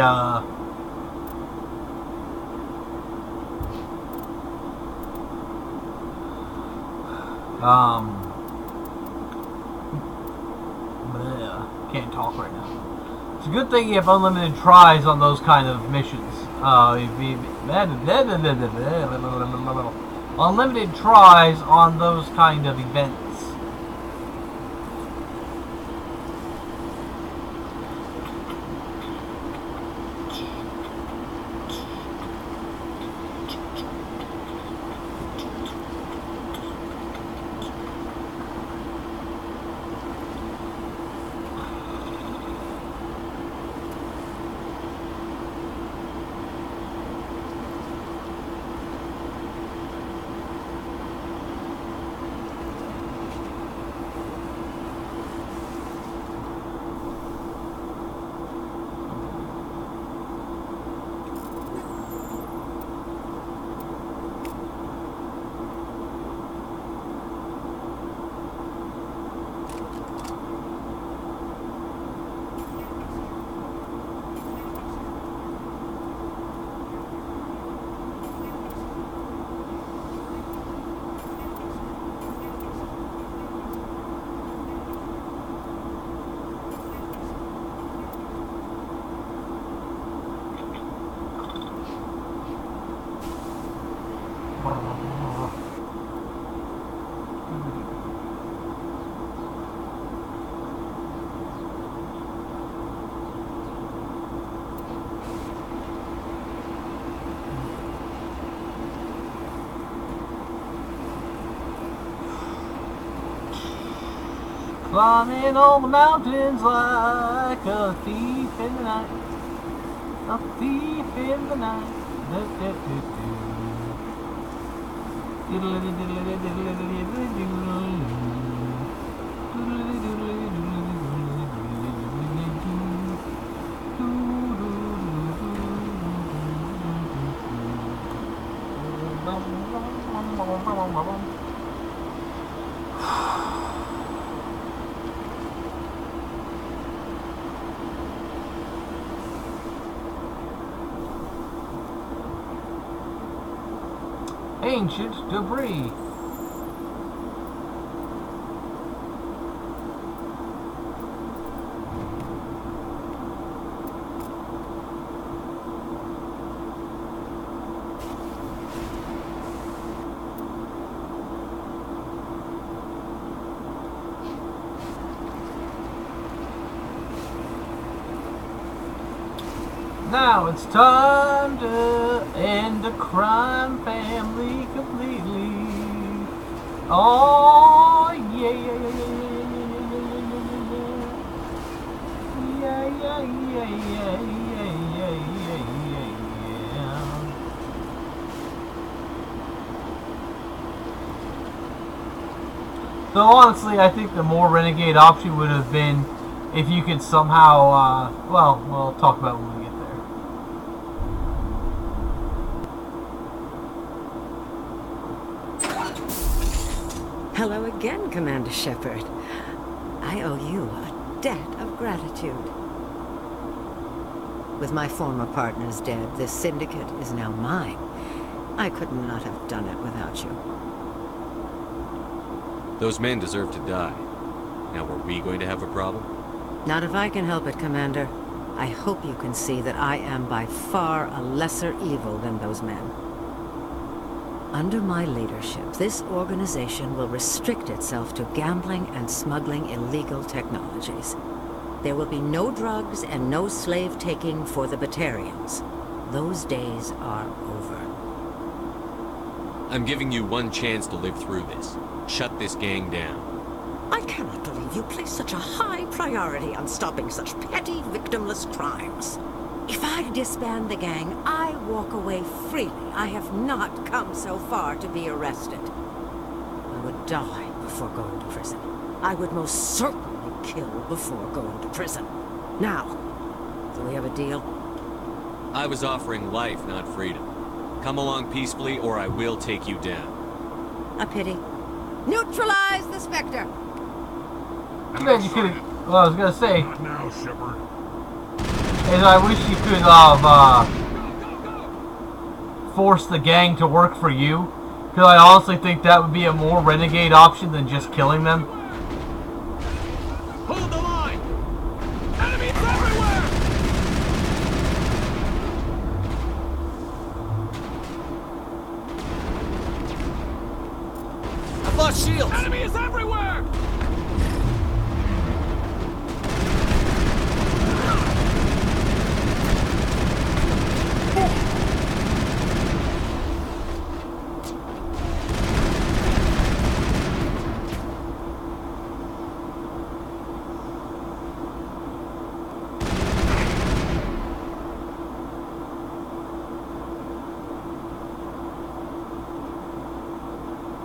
[SPEAKER 1] can't talk right now. It's a good thing you have unlimited tries on those kind of missions. Unlimited tries on those kind of events. Climbing all the mountains like a thief in the night. A thief in the night. Ancient debris. Now it's time to end the crime family completely. Oh yeah, yeah, yeah, yeah, yeah, yeah, yeah, yeah, yeah, yeah. So honestly, I think the more renegade option would have been if you could somehow, well, we'll talk about it when we get there.
[SPEAKER 16] Hello again, Commander Shepard. I owe you a debt of gratitude. With my former partners dead, this syndicate is now mine. I could not have done it without you.
[SPEAKER 3] Those men deserve to die. Now, were we going to have a problem?
[SPEAKER 16] Not if I can help it, Commander. I hope you can see that I am by far a lesser evil than those men. Under my leadership, this organization will restrict itself to gambling and smuggling illegal technologies. There will be no drugs and no slave-taking for the Batarians. Those days are over.
[SPEAKER 3] I'm giving you one chance to live through this. Shut this gang down.
[SPEAKER 16] I cannot believe you place such a high priority on stopping such petty, victimless crimes. If I disband the gang, I walk away freely. I have not come so far to be arrested. I would die before going to prison. I would most certainly kill before going to prison. Now, do we have a deal?
[SPEAKER 3] I was offering life, not freedom. Come along peacefully, or I will take you down.
[SPEAKER 16] A pity. Neutralize the Spectre!
[SPEAKER 1] Too bad you could've... Well, I was gonna say...
[SPEAKER 11] Not now, Shepard.
[SPEAKER 1] Is I wish you could have, forced the gang to work for you. Because I honestly think that would be a more renegade option than just killing them.
[SPEAKER 5] Hold the line! Enemies everywhere! I've lost shields! Enemy is everywhere!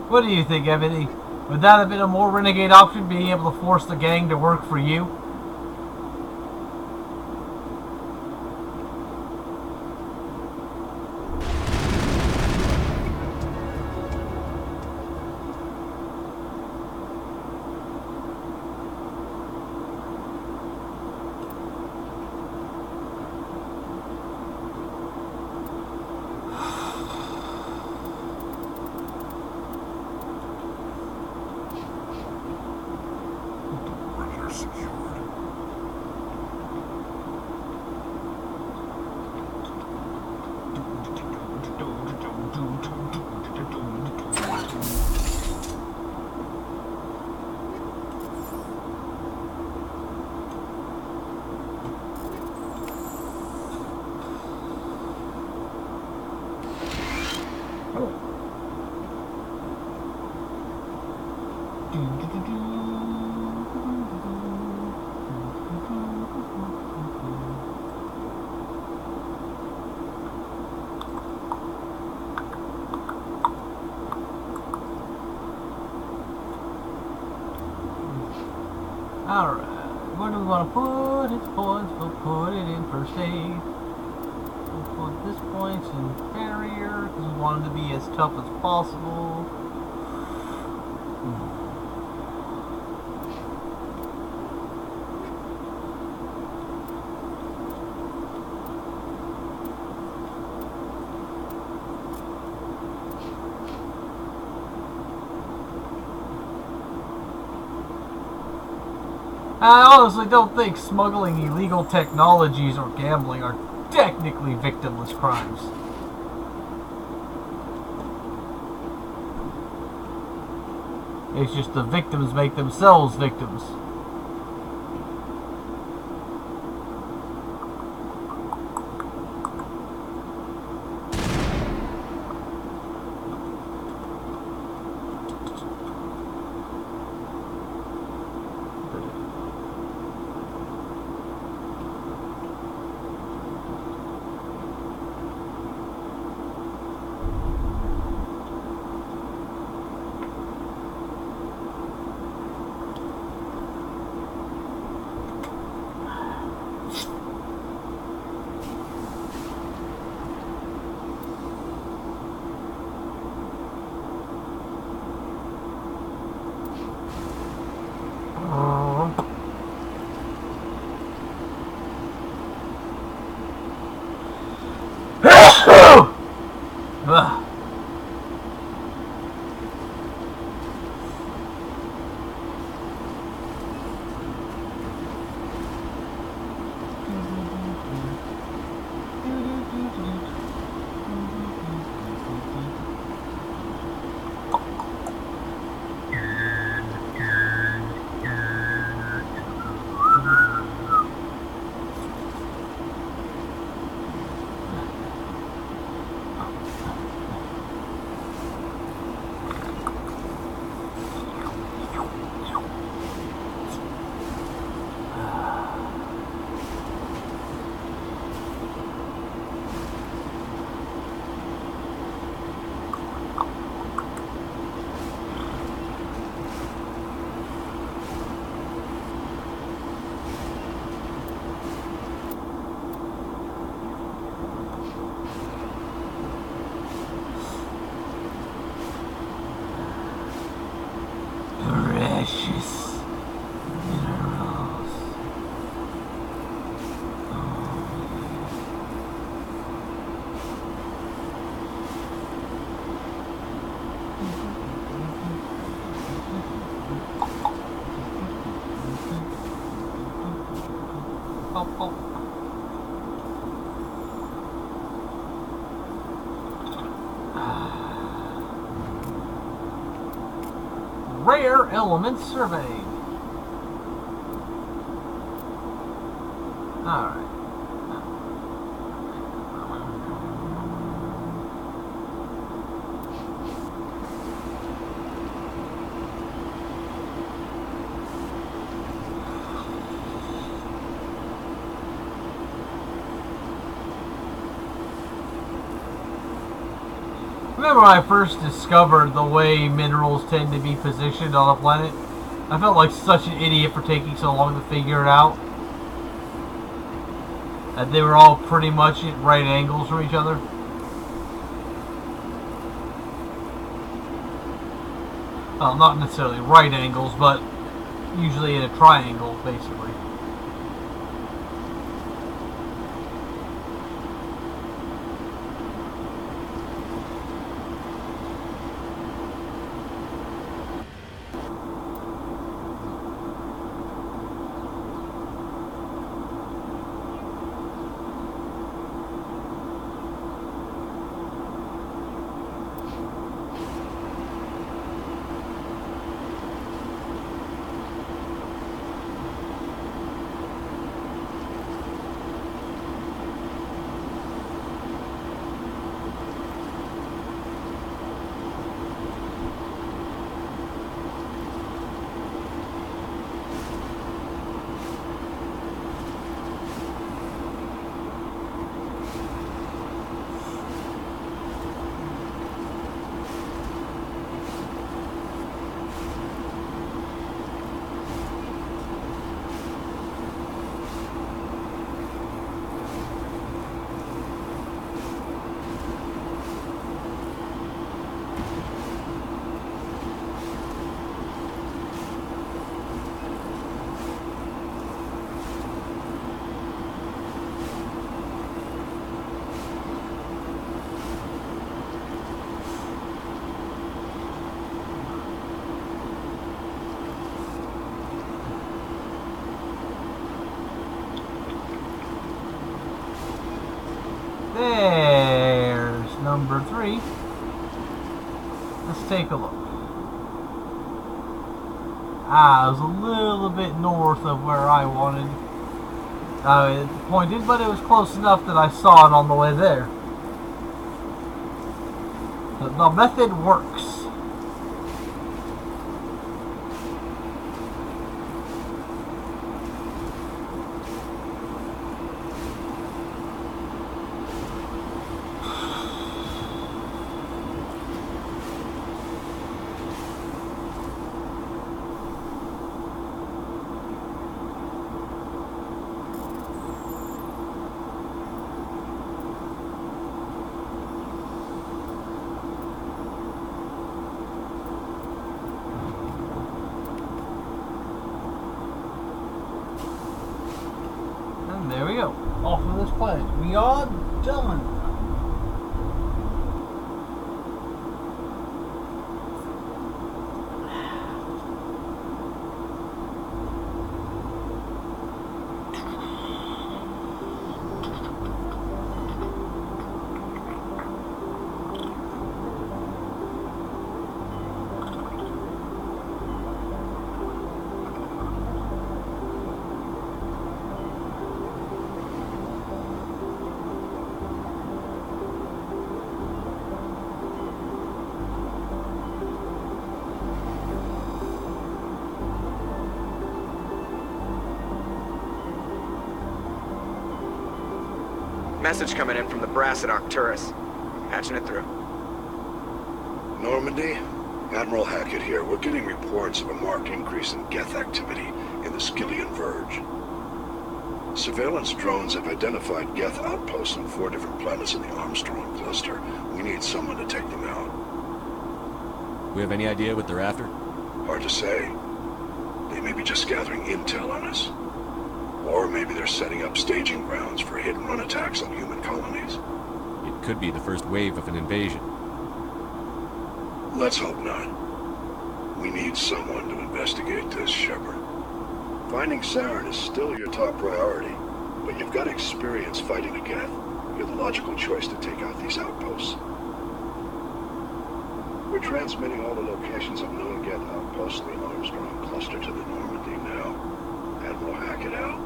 [SPEAKER 1] What do you think, Ebony? Would that have been a more renegade option, being able to force the gang to work for you?
[SPEAKER 11] Perimeter secured.
[SPEAKER 1] Alright, where do we want to put its points? We'll put it in first aid. We'll put this points in barrier, because we want it to be as tough as possible. I honestly don't think smuggling illegal technologies or gambling are technically victimless crimes. It's just the victims make themselves victims. Ugh. Precious minerals. Rare elements surveyed. Alright. Remember when I first discovered the way minerals tend to be positioned on a planet? I felt like such an idiot for taking so long to figure it out. That they were all pretty much at right angles from each other. Well, not necessarily right angles, but usually in a triangle, basically. 3. Let's take a look. Ah, it was a little bit north of where I wanted. It pointed, but it was close enough that I saw it on the way there. The method works. There we go. Off of this planet. We are done.
[SPEAKER 10] Message coming in from the brass at Arcturus. Patching it through.
[SPEAKER 17] Normandy, Admiral Hackett here. We're getting reports of a marked increase in Geth activity in the Skillian Verge. Surveillance drones have identified Geth outposts on 4 different planets in the Armstrong cluster. We need someone to take them out.
[SPEAKER 3] We have any idea what they're after?
[SPEAKER 17] Hard to say. They may be just gathering intel on us. Or maybe they're setting up staging grounds for hit-and-run attacks on human colonies.
[SPEAKER 3] It could be the first wave of an invasion.
[SPEAKER 17] Let's hope not. We need someone to investigate this, Shepard. Finding Saren is still your top priority, but you've got experience fighting the Geth. You're the logical choice to take out these outposts. We're transmitting all the locations of known Geth outposts in the Armstrong cluster to the Normandy now. Admiral Hackett out.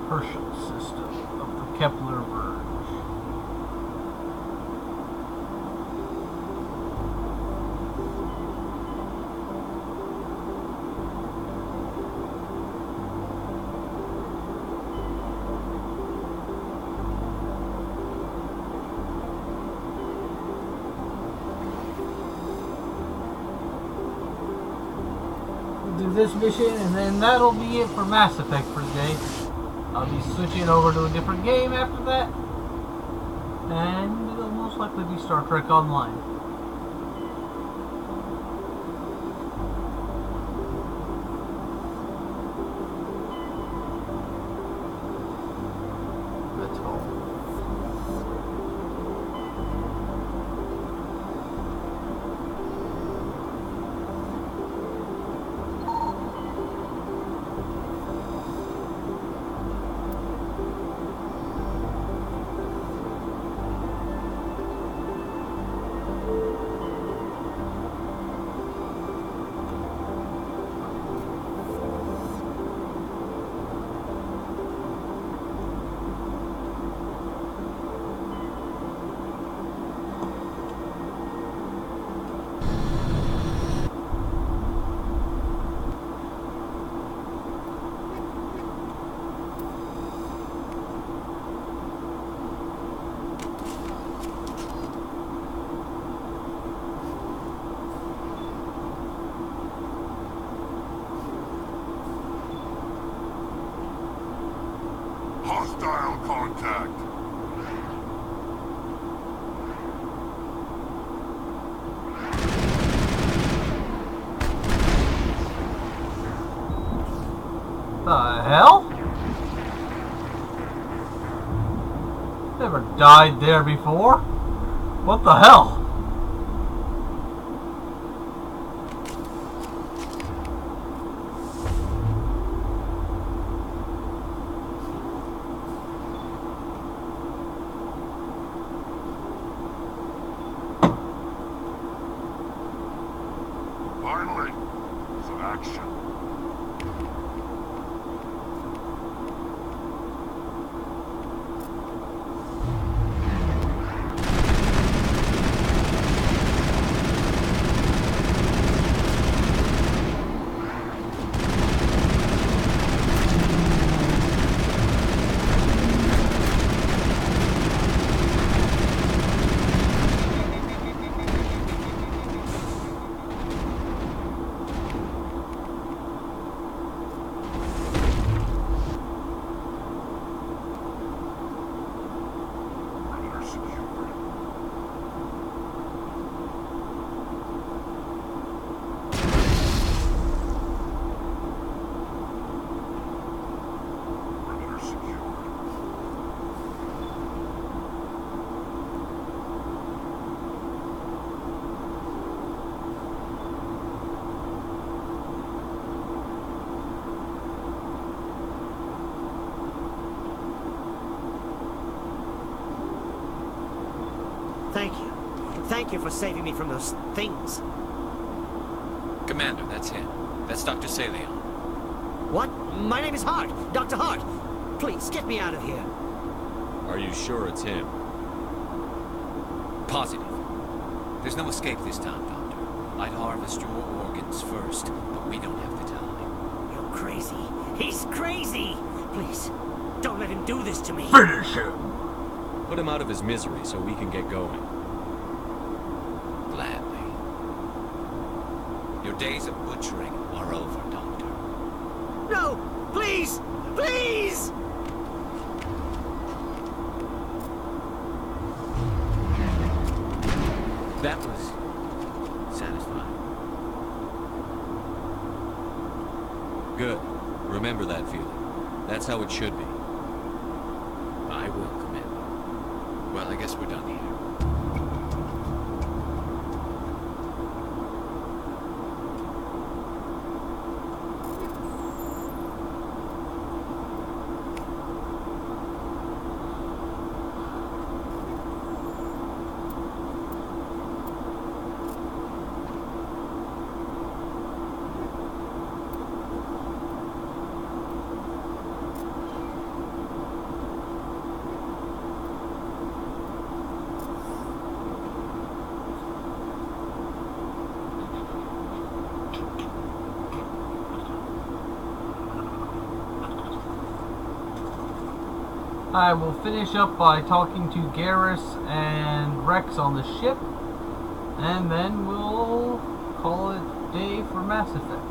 [SPEAKER 1] Herschel system of the Kepler Verge. We'll do this mission, and then that'll be it for Mass Effect for today. I'll be switching over to a different game after that, and it'll most likely be Star Trek Online. That's all. never died there before. What the hell?
[SPEAKER 11] Finally, some action.
[SPEAKER 4] Thank you. Thank you for saving me from those things.
[SPEAKER 12] Commander, that's him. That's Dr. Saleon.
[SPEAKER 4] What? My name is Hart. Dr. Hart. Please, get me out of here.
[SPEAKER 3] Are you sure it's him?
[SPEAKER 12] Positive. There's no escape this time, Doctor. I'd harvest your organs first, but we don't have the time.
[SPEAKER 4] You're crazy. He's crazy! Please, don't let him do this to me.
[SPEAKER 1] Finish him!
[SPEAKER 3] Put him out of his misery so we can get going.
[SPEAKER 12] Gladly. Your days of butchering are over, Doctor.
[SPEAKER 4] No! Please! Please!
[SPEAKER 12] That was satisfying.
[SPEAKER 3] Good. Remember that feeling. That's how it should be.
[SPEAKER 12] I will, Commander. Well, I guess we're done here.
[SPEAKER 1] I will finish up by talking to Garrus and Rex on the ship, and then we'll call it a day for Mass Effect.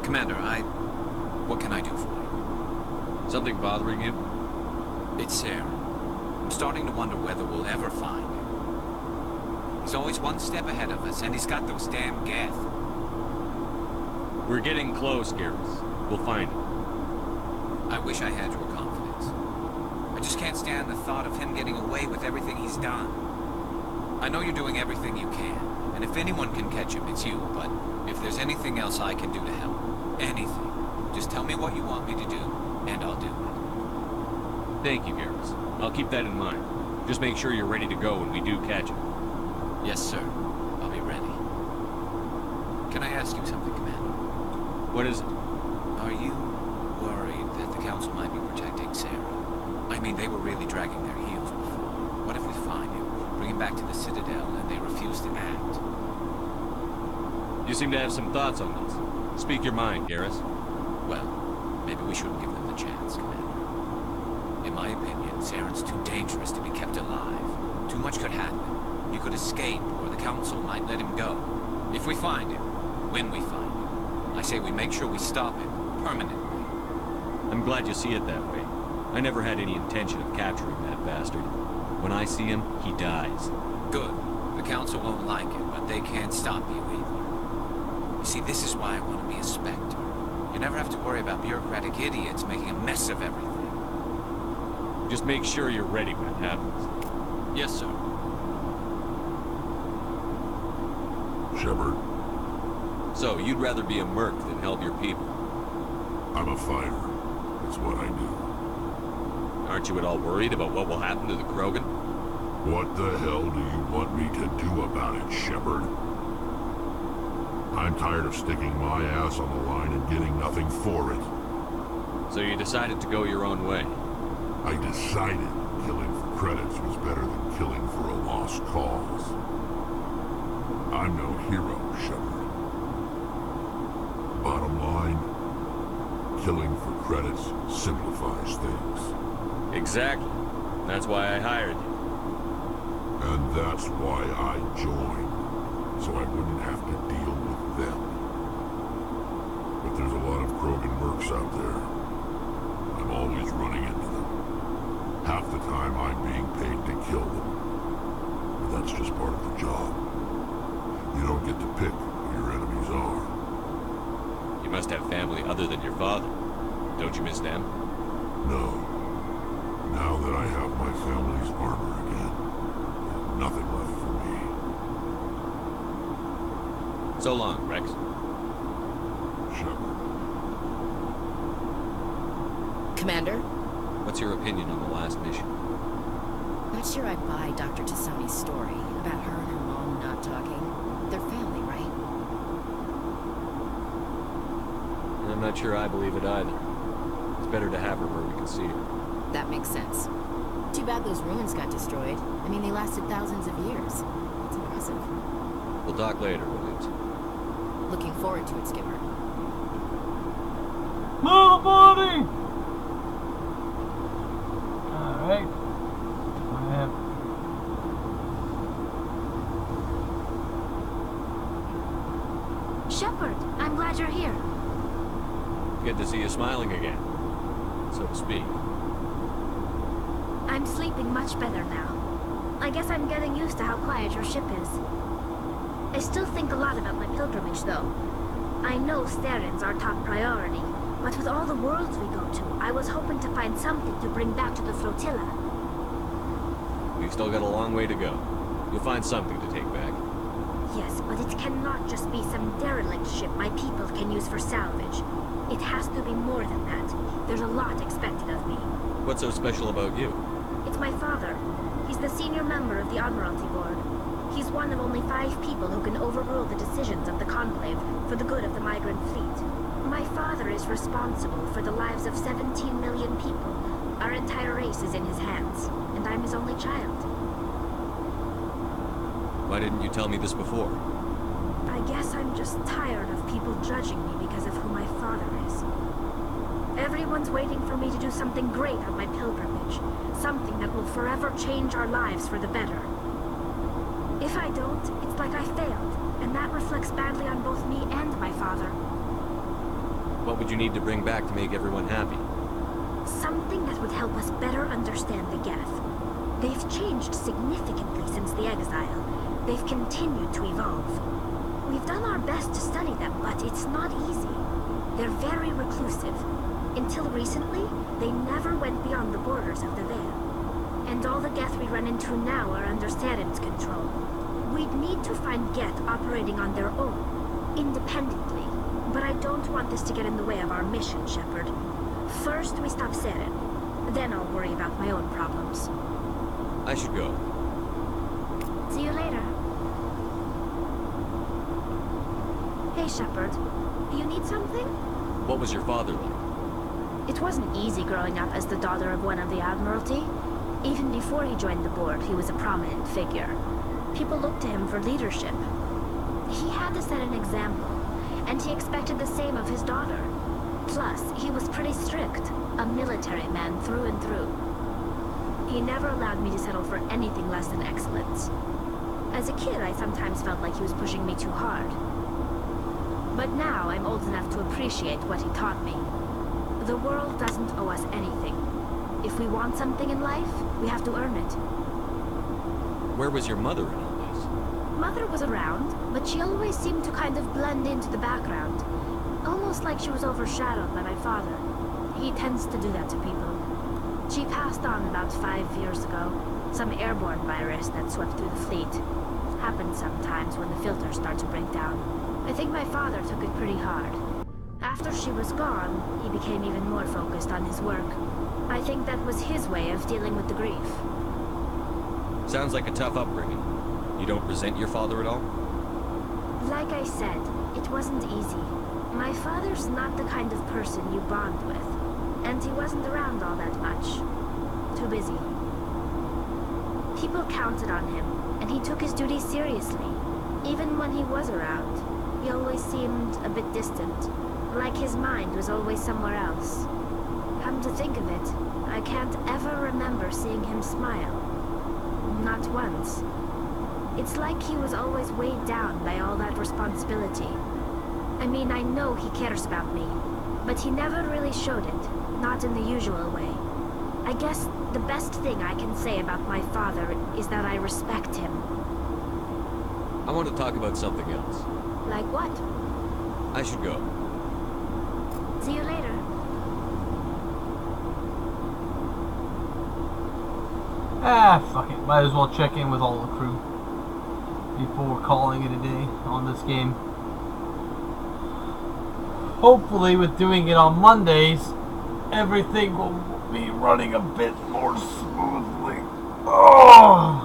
[SPEAKER 12] Commander, what can I do for you?
[SPEAKER 3] Something bothering you?
[SPEAKER 12] It's Sarah. I'm starting to wonder whether we'll ever find him. He's always one step ahead of us, and he's got those damn Geth.
[SPEAKER 3] We're getting close, Garrus. We'll find him.
[SPEAKER 12] I wish I had your confidence. I just can't stand the thought of him getting away with everything he's done. I know you're doing everything you can, and if anyone can catch him, it's you, but if there's anything else I can do to help, anything, just tell me what you want me to do, and I'll do it.
[SPEAKER 3] Thank you, Garrus. I'll keep that in mind. Just make sure you're ready to go when we do catch him.
[SPEAKER 12] Yes, sir. I'll be ready. Can I ask you something, Commander?
[SPEAKER 3] What is it?
[SPEAKER 12] Are you worried that the Council might be protecting Sarah? I mean, they were really dragging their heels before. What if we find him, bring him back to the Citadel, and they refuse to act?
[SPEAKER 3] You seem to have some thoughts on this. Speak your mind, Garrus.
[SPEAKER 12] Well, maybe we shouldn't give them the chance, Commander. In my opinion, Saren's too dangerous to be kept alive. Too much could happen. He could escape, or the Council might let him go. If we find him, when we find him, I say we make sure we stop him, permanently.
[SPEAKER 3] I'm glad you see it that way. I never had any intention of capturing that bastard. When I see him, he dies.
[SPEAKER 12] Good. The Council won't like it, but they can't stop you either. You see, this is why I want to be a Spectre. You never have to worry about bureaucratic idiots making a mess of everything.
[SPEAKER 3] Just make sure you're ready when it happens.
[SPEAKER 12] Yes, sir.
[SPEAKER 11] Shepard.
[SPEAKER 3] So, you'd rather be a merc than help your people?
[SPEAKER 11] I'm a fighter. It's what I do.
[SPEAKER 3] Aren't you at all worried about what will happen to the Krogan?
[SPEAKER 11] What the hell do you want me to do about it, Shepard? I'm tired of sticking my ass on the line and getting nothing for it.
[SPEAKER 3] So you decided to go your own way?
[SPEAKER 11] I decided killing for credits was better than killing for a lost cause. I'm no hero, Shepard. Bottom line, killing for credits simplifies things.
[SPEAKER 3] Exactly. That's why I hired you.
[SPEAKER 11] And that's why I joined, so I wouldn't have to deal with them. But there's a lot of Krogan mercs out there. I'm always running into them. Half the time I'm being paid to kill them. But that's just part of the job. You don't get to pick who your enemies are.
[SPEAKER 3] You must have family other than your father. Don't you miss them?
[SPEAKER 11] No. Now that I have my family's armor again, there's nothing left for me.
[SPEAKER 3] So long, Rex.
[SPEAKER 11] Shepard.
[SPEAKER 16] Commander?
[SPEAKER 3] What's your opinion on the last mission?
[SPEAKER 16] Not sure I buy Dr. Tassoni's story about her and her mom not talking. They're family, right?
[SPEAKER 3] I'm not sure I believe it either. It's better to have her where we can see her.
[SPEAKER 16] That makes sense. Too bad those ruins got destroyed. I mean, they lasted thousands of years. It's impressive.
[SPEAKER 3] We'll talk later, Williams.
[SPEAKER 16] Looking forward to it, Skipper.
[SPEAKER 1] Move, buddy! Alright.
[SPEAKER 7] Shepard, I'm glad you're here.
[SPEAKER 3] Good to see you smiling again, so to speak.
[SPEAKER 7] I'm sleeping much better now. I guess I'm getting used to how quiet your ship is. I still think a lot about my pilgrimage, though. I know Saren's our top priority, but with all the worlds we go to, I was hoping to find something to bring back to the flotilla.
[SPEAKER 3] We've still got a long way to go. You'll find something to take back.
[SPEAKER 7] Yes, but it cannot just be some derelict ship my people can use for salvage. It has to be more than that. There's a lot expected of me.
[SPEAKER 3] What's so special about you?
[SPEAKER 7] It's my father. He's the senior member of the Admiralty Board. He's one of only 5 people who can overrule the decisions of the Conclave for the good of the migrant fleet. My father is responsible for the lives of 17 million people. Our entire race is in his hands, and I'm his only child.
[SPEAKER 3] Why didn't you tell me this before?
[SPEAKER 7] I guess I'm just tired of people judging me because of who my father is. Everyone's waiting for me to do something great on my pilgrimage. Something that will forever change our lives for the better. If I don't, it's like I failed, and that reflects badly on both me and my father.
[SPEAKER 3] What would you need to bring back to make everyone happy?
[SPEAKER 7] Something that would help us better understand the Geth. They've changed significantly since the exile. They've continued to evolve. We've done our best to study them, but it's not easy. They're very reclusive. Until recently, they never went beyond the borders of the Veil. And all the Geth we run into now are under Saren's control. We'd need to find Geth operating on their own, independently. But I don't want this to get in the way of our mission, Shepard. First, we stop Saren. Then I'll worry about my own problems.
[SPEAKER 3] I should go.
[SPEAKER 7] See you later.
[SPEAKER 18] Hey, Shepard. You need something?
[SPEAKER 3] What was your father like?
[SPEAKER 18] It wasn't easy growing up as the daughter of one of the Admiralty. Even before he joined the board, he was a prominent figure. People looked to him for leadership. He had to set an example, and he expected the same of his daughter. Plus, he was pretty strict, a military man through and through. He never allowed me to settle for anything less than excellence. As a kid, I sometimes felt like he was pushing me too hard. But now I'm old enough to appreciate what he taught me. The world doesn't owe us anything. If we want something in life, we have to earn it.
[SPEAKER 3] Where was your mother in all this?
[SPEAKER 18] Mother was around, but she always seemed to kind of blend into the background. Almost like she was overshadowed by my father. He tends to do that to people. She passed on about 5 years ago. Some airborne virus that swept through the fleet. Happens sometimes when the filters start to break down. I think my father took it pretty hard. After she was gone, he became even more focused on his work. I think that was his way of dealing with the grief.
[SPEAKER 3] Sounds like a tough upbringing. You don't resent your father at all?
[SPEAKER 18] Like I said, it wasn't easy. My father's not the kind of person you bond with, and he wasn't around all that much. Too busy. People counted on him, and he took his duties seriously. Even when he was around, he always seemed a bit distant, like his mind was always somewhere else. Come to think of it, I can't ever remember seeing him smile. Not once. It's like he was always weighed down by all that responsibility. I mean, I know he cares about me, but he never really showed it, not in the usual way. I guess the best thing I can say about my father is that I respect him.
[SPEAKER 3] I want to talk about something else.
[SPEAKER 18] Like what?
[SPEAKER 3] I should go.
[SPEAKER 18] See you later.
[SPEAKER 1] Ah, fuck it. Might as well check in with all the crew before calling it a day on this game. Hopefully, with doing it on Mondays, everything will be running a bit more smoothly. Oh.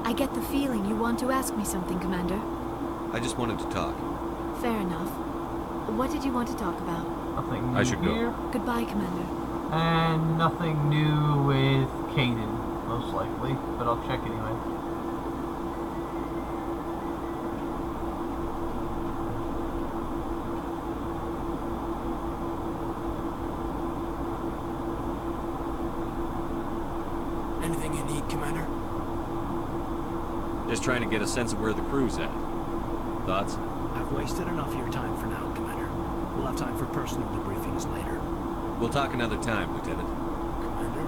[SPEAKER 6] I get the feeling you want to ask me something, Commander.
[SPEAKER 3] I just wanted to talk.
[SPEAKER 6] Fair enough. What did you want to talk about?
[SPEAKER 1] Nothing new
[SPEAKER 3] I should
[SPEAKER 1] here.
[SPEAKER 3] go.
[SPEAKER 6] Goodbye, Commander.
[SPEAKER 1] And nothing new with Kanan, most likely, but I'll check anyway.
[SPEAKER 5] Anything you need, Commander?
[SPEAKER 3] Just trying to get a sense of where the crew's at. Thoughts?
[SPEAKER 15] I've wasted enough of your time for now, Commander. We'll have time for personal debriefings later.
[SPEAKER 3] We'll talk another time, Lieutenant.
[SPEAKER 15] Commander?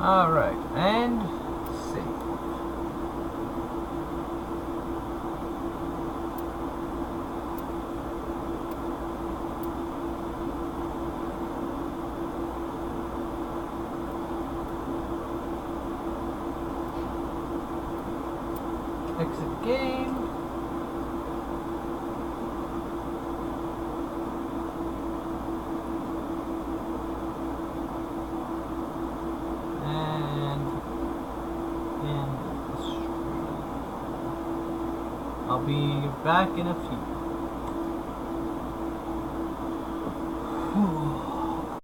[SPEAKER 1] Alright, and save. Exit game. I'll be back in a few.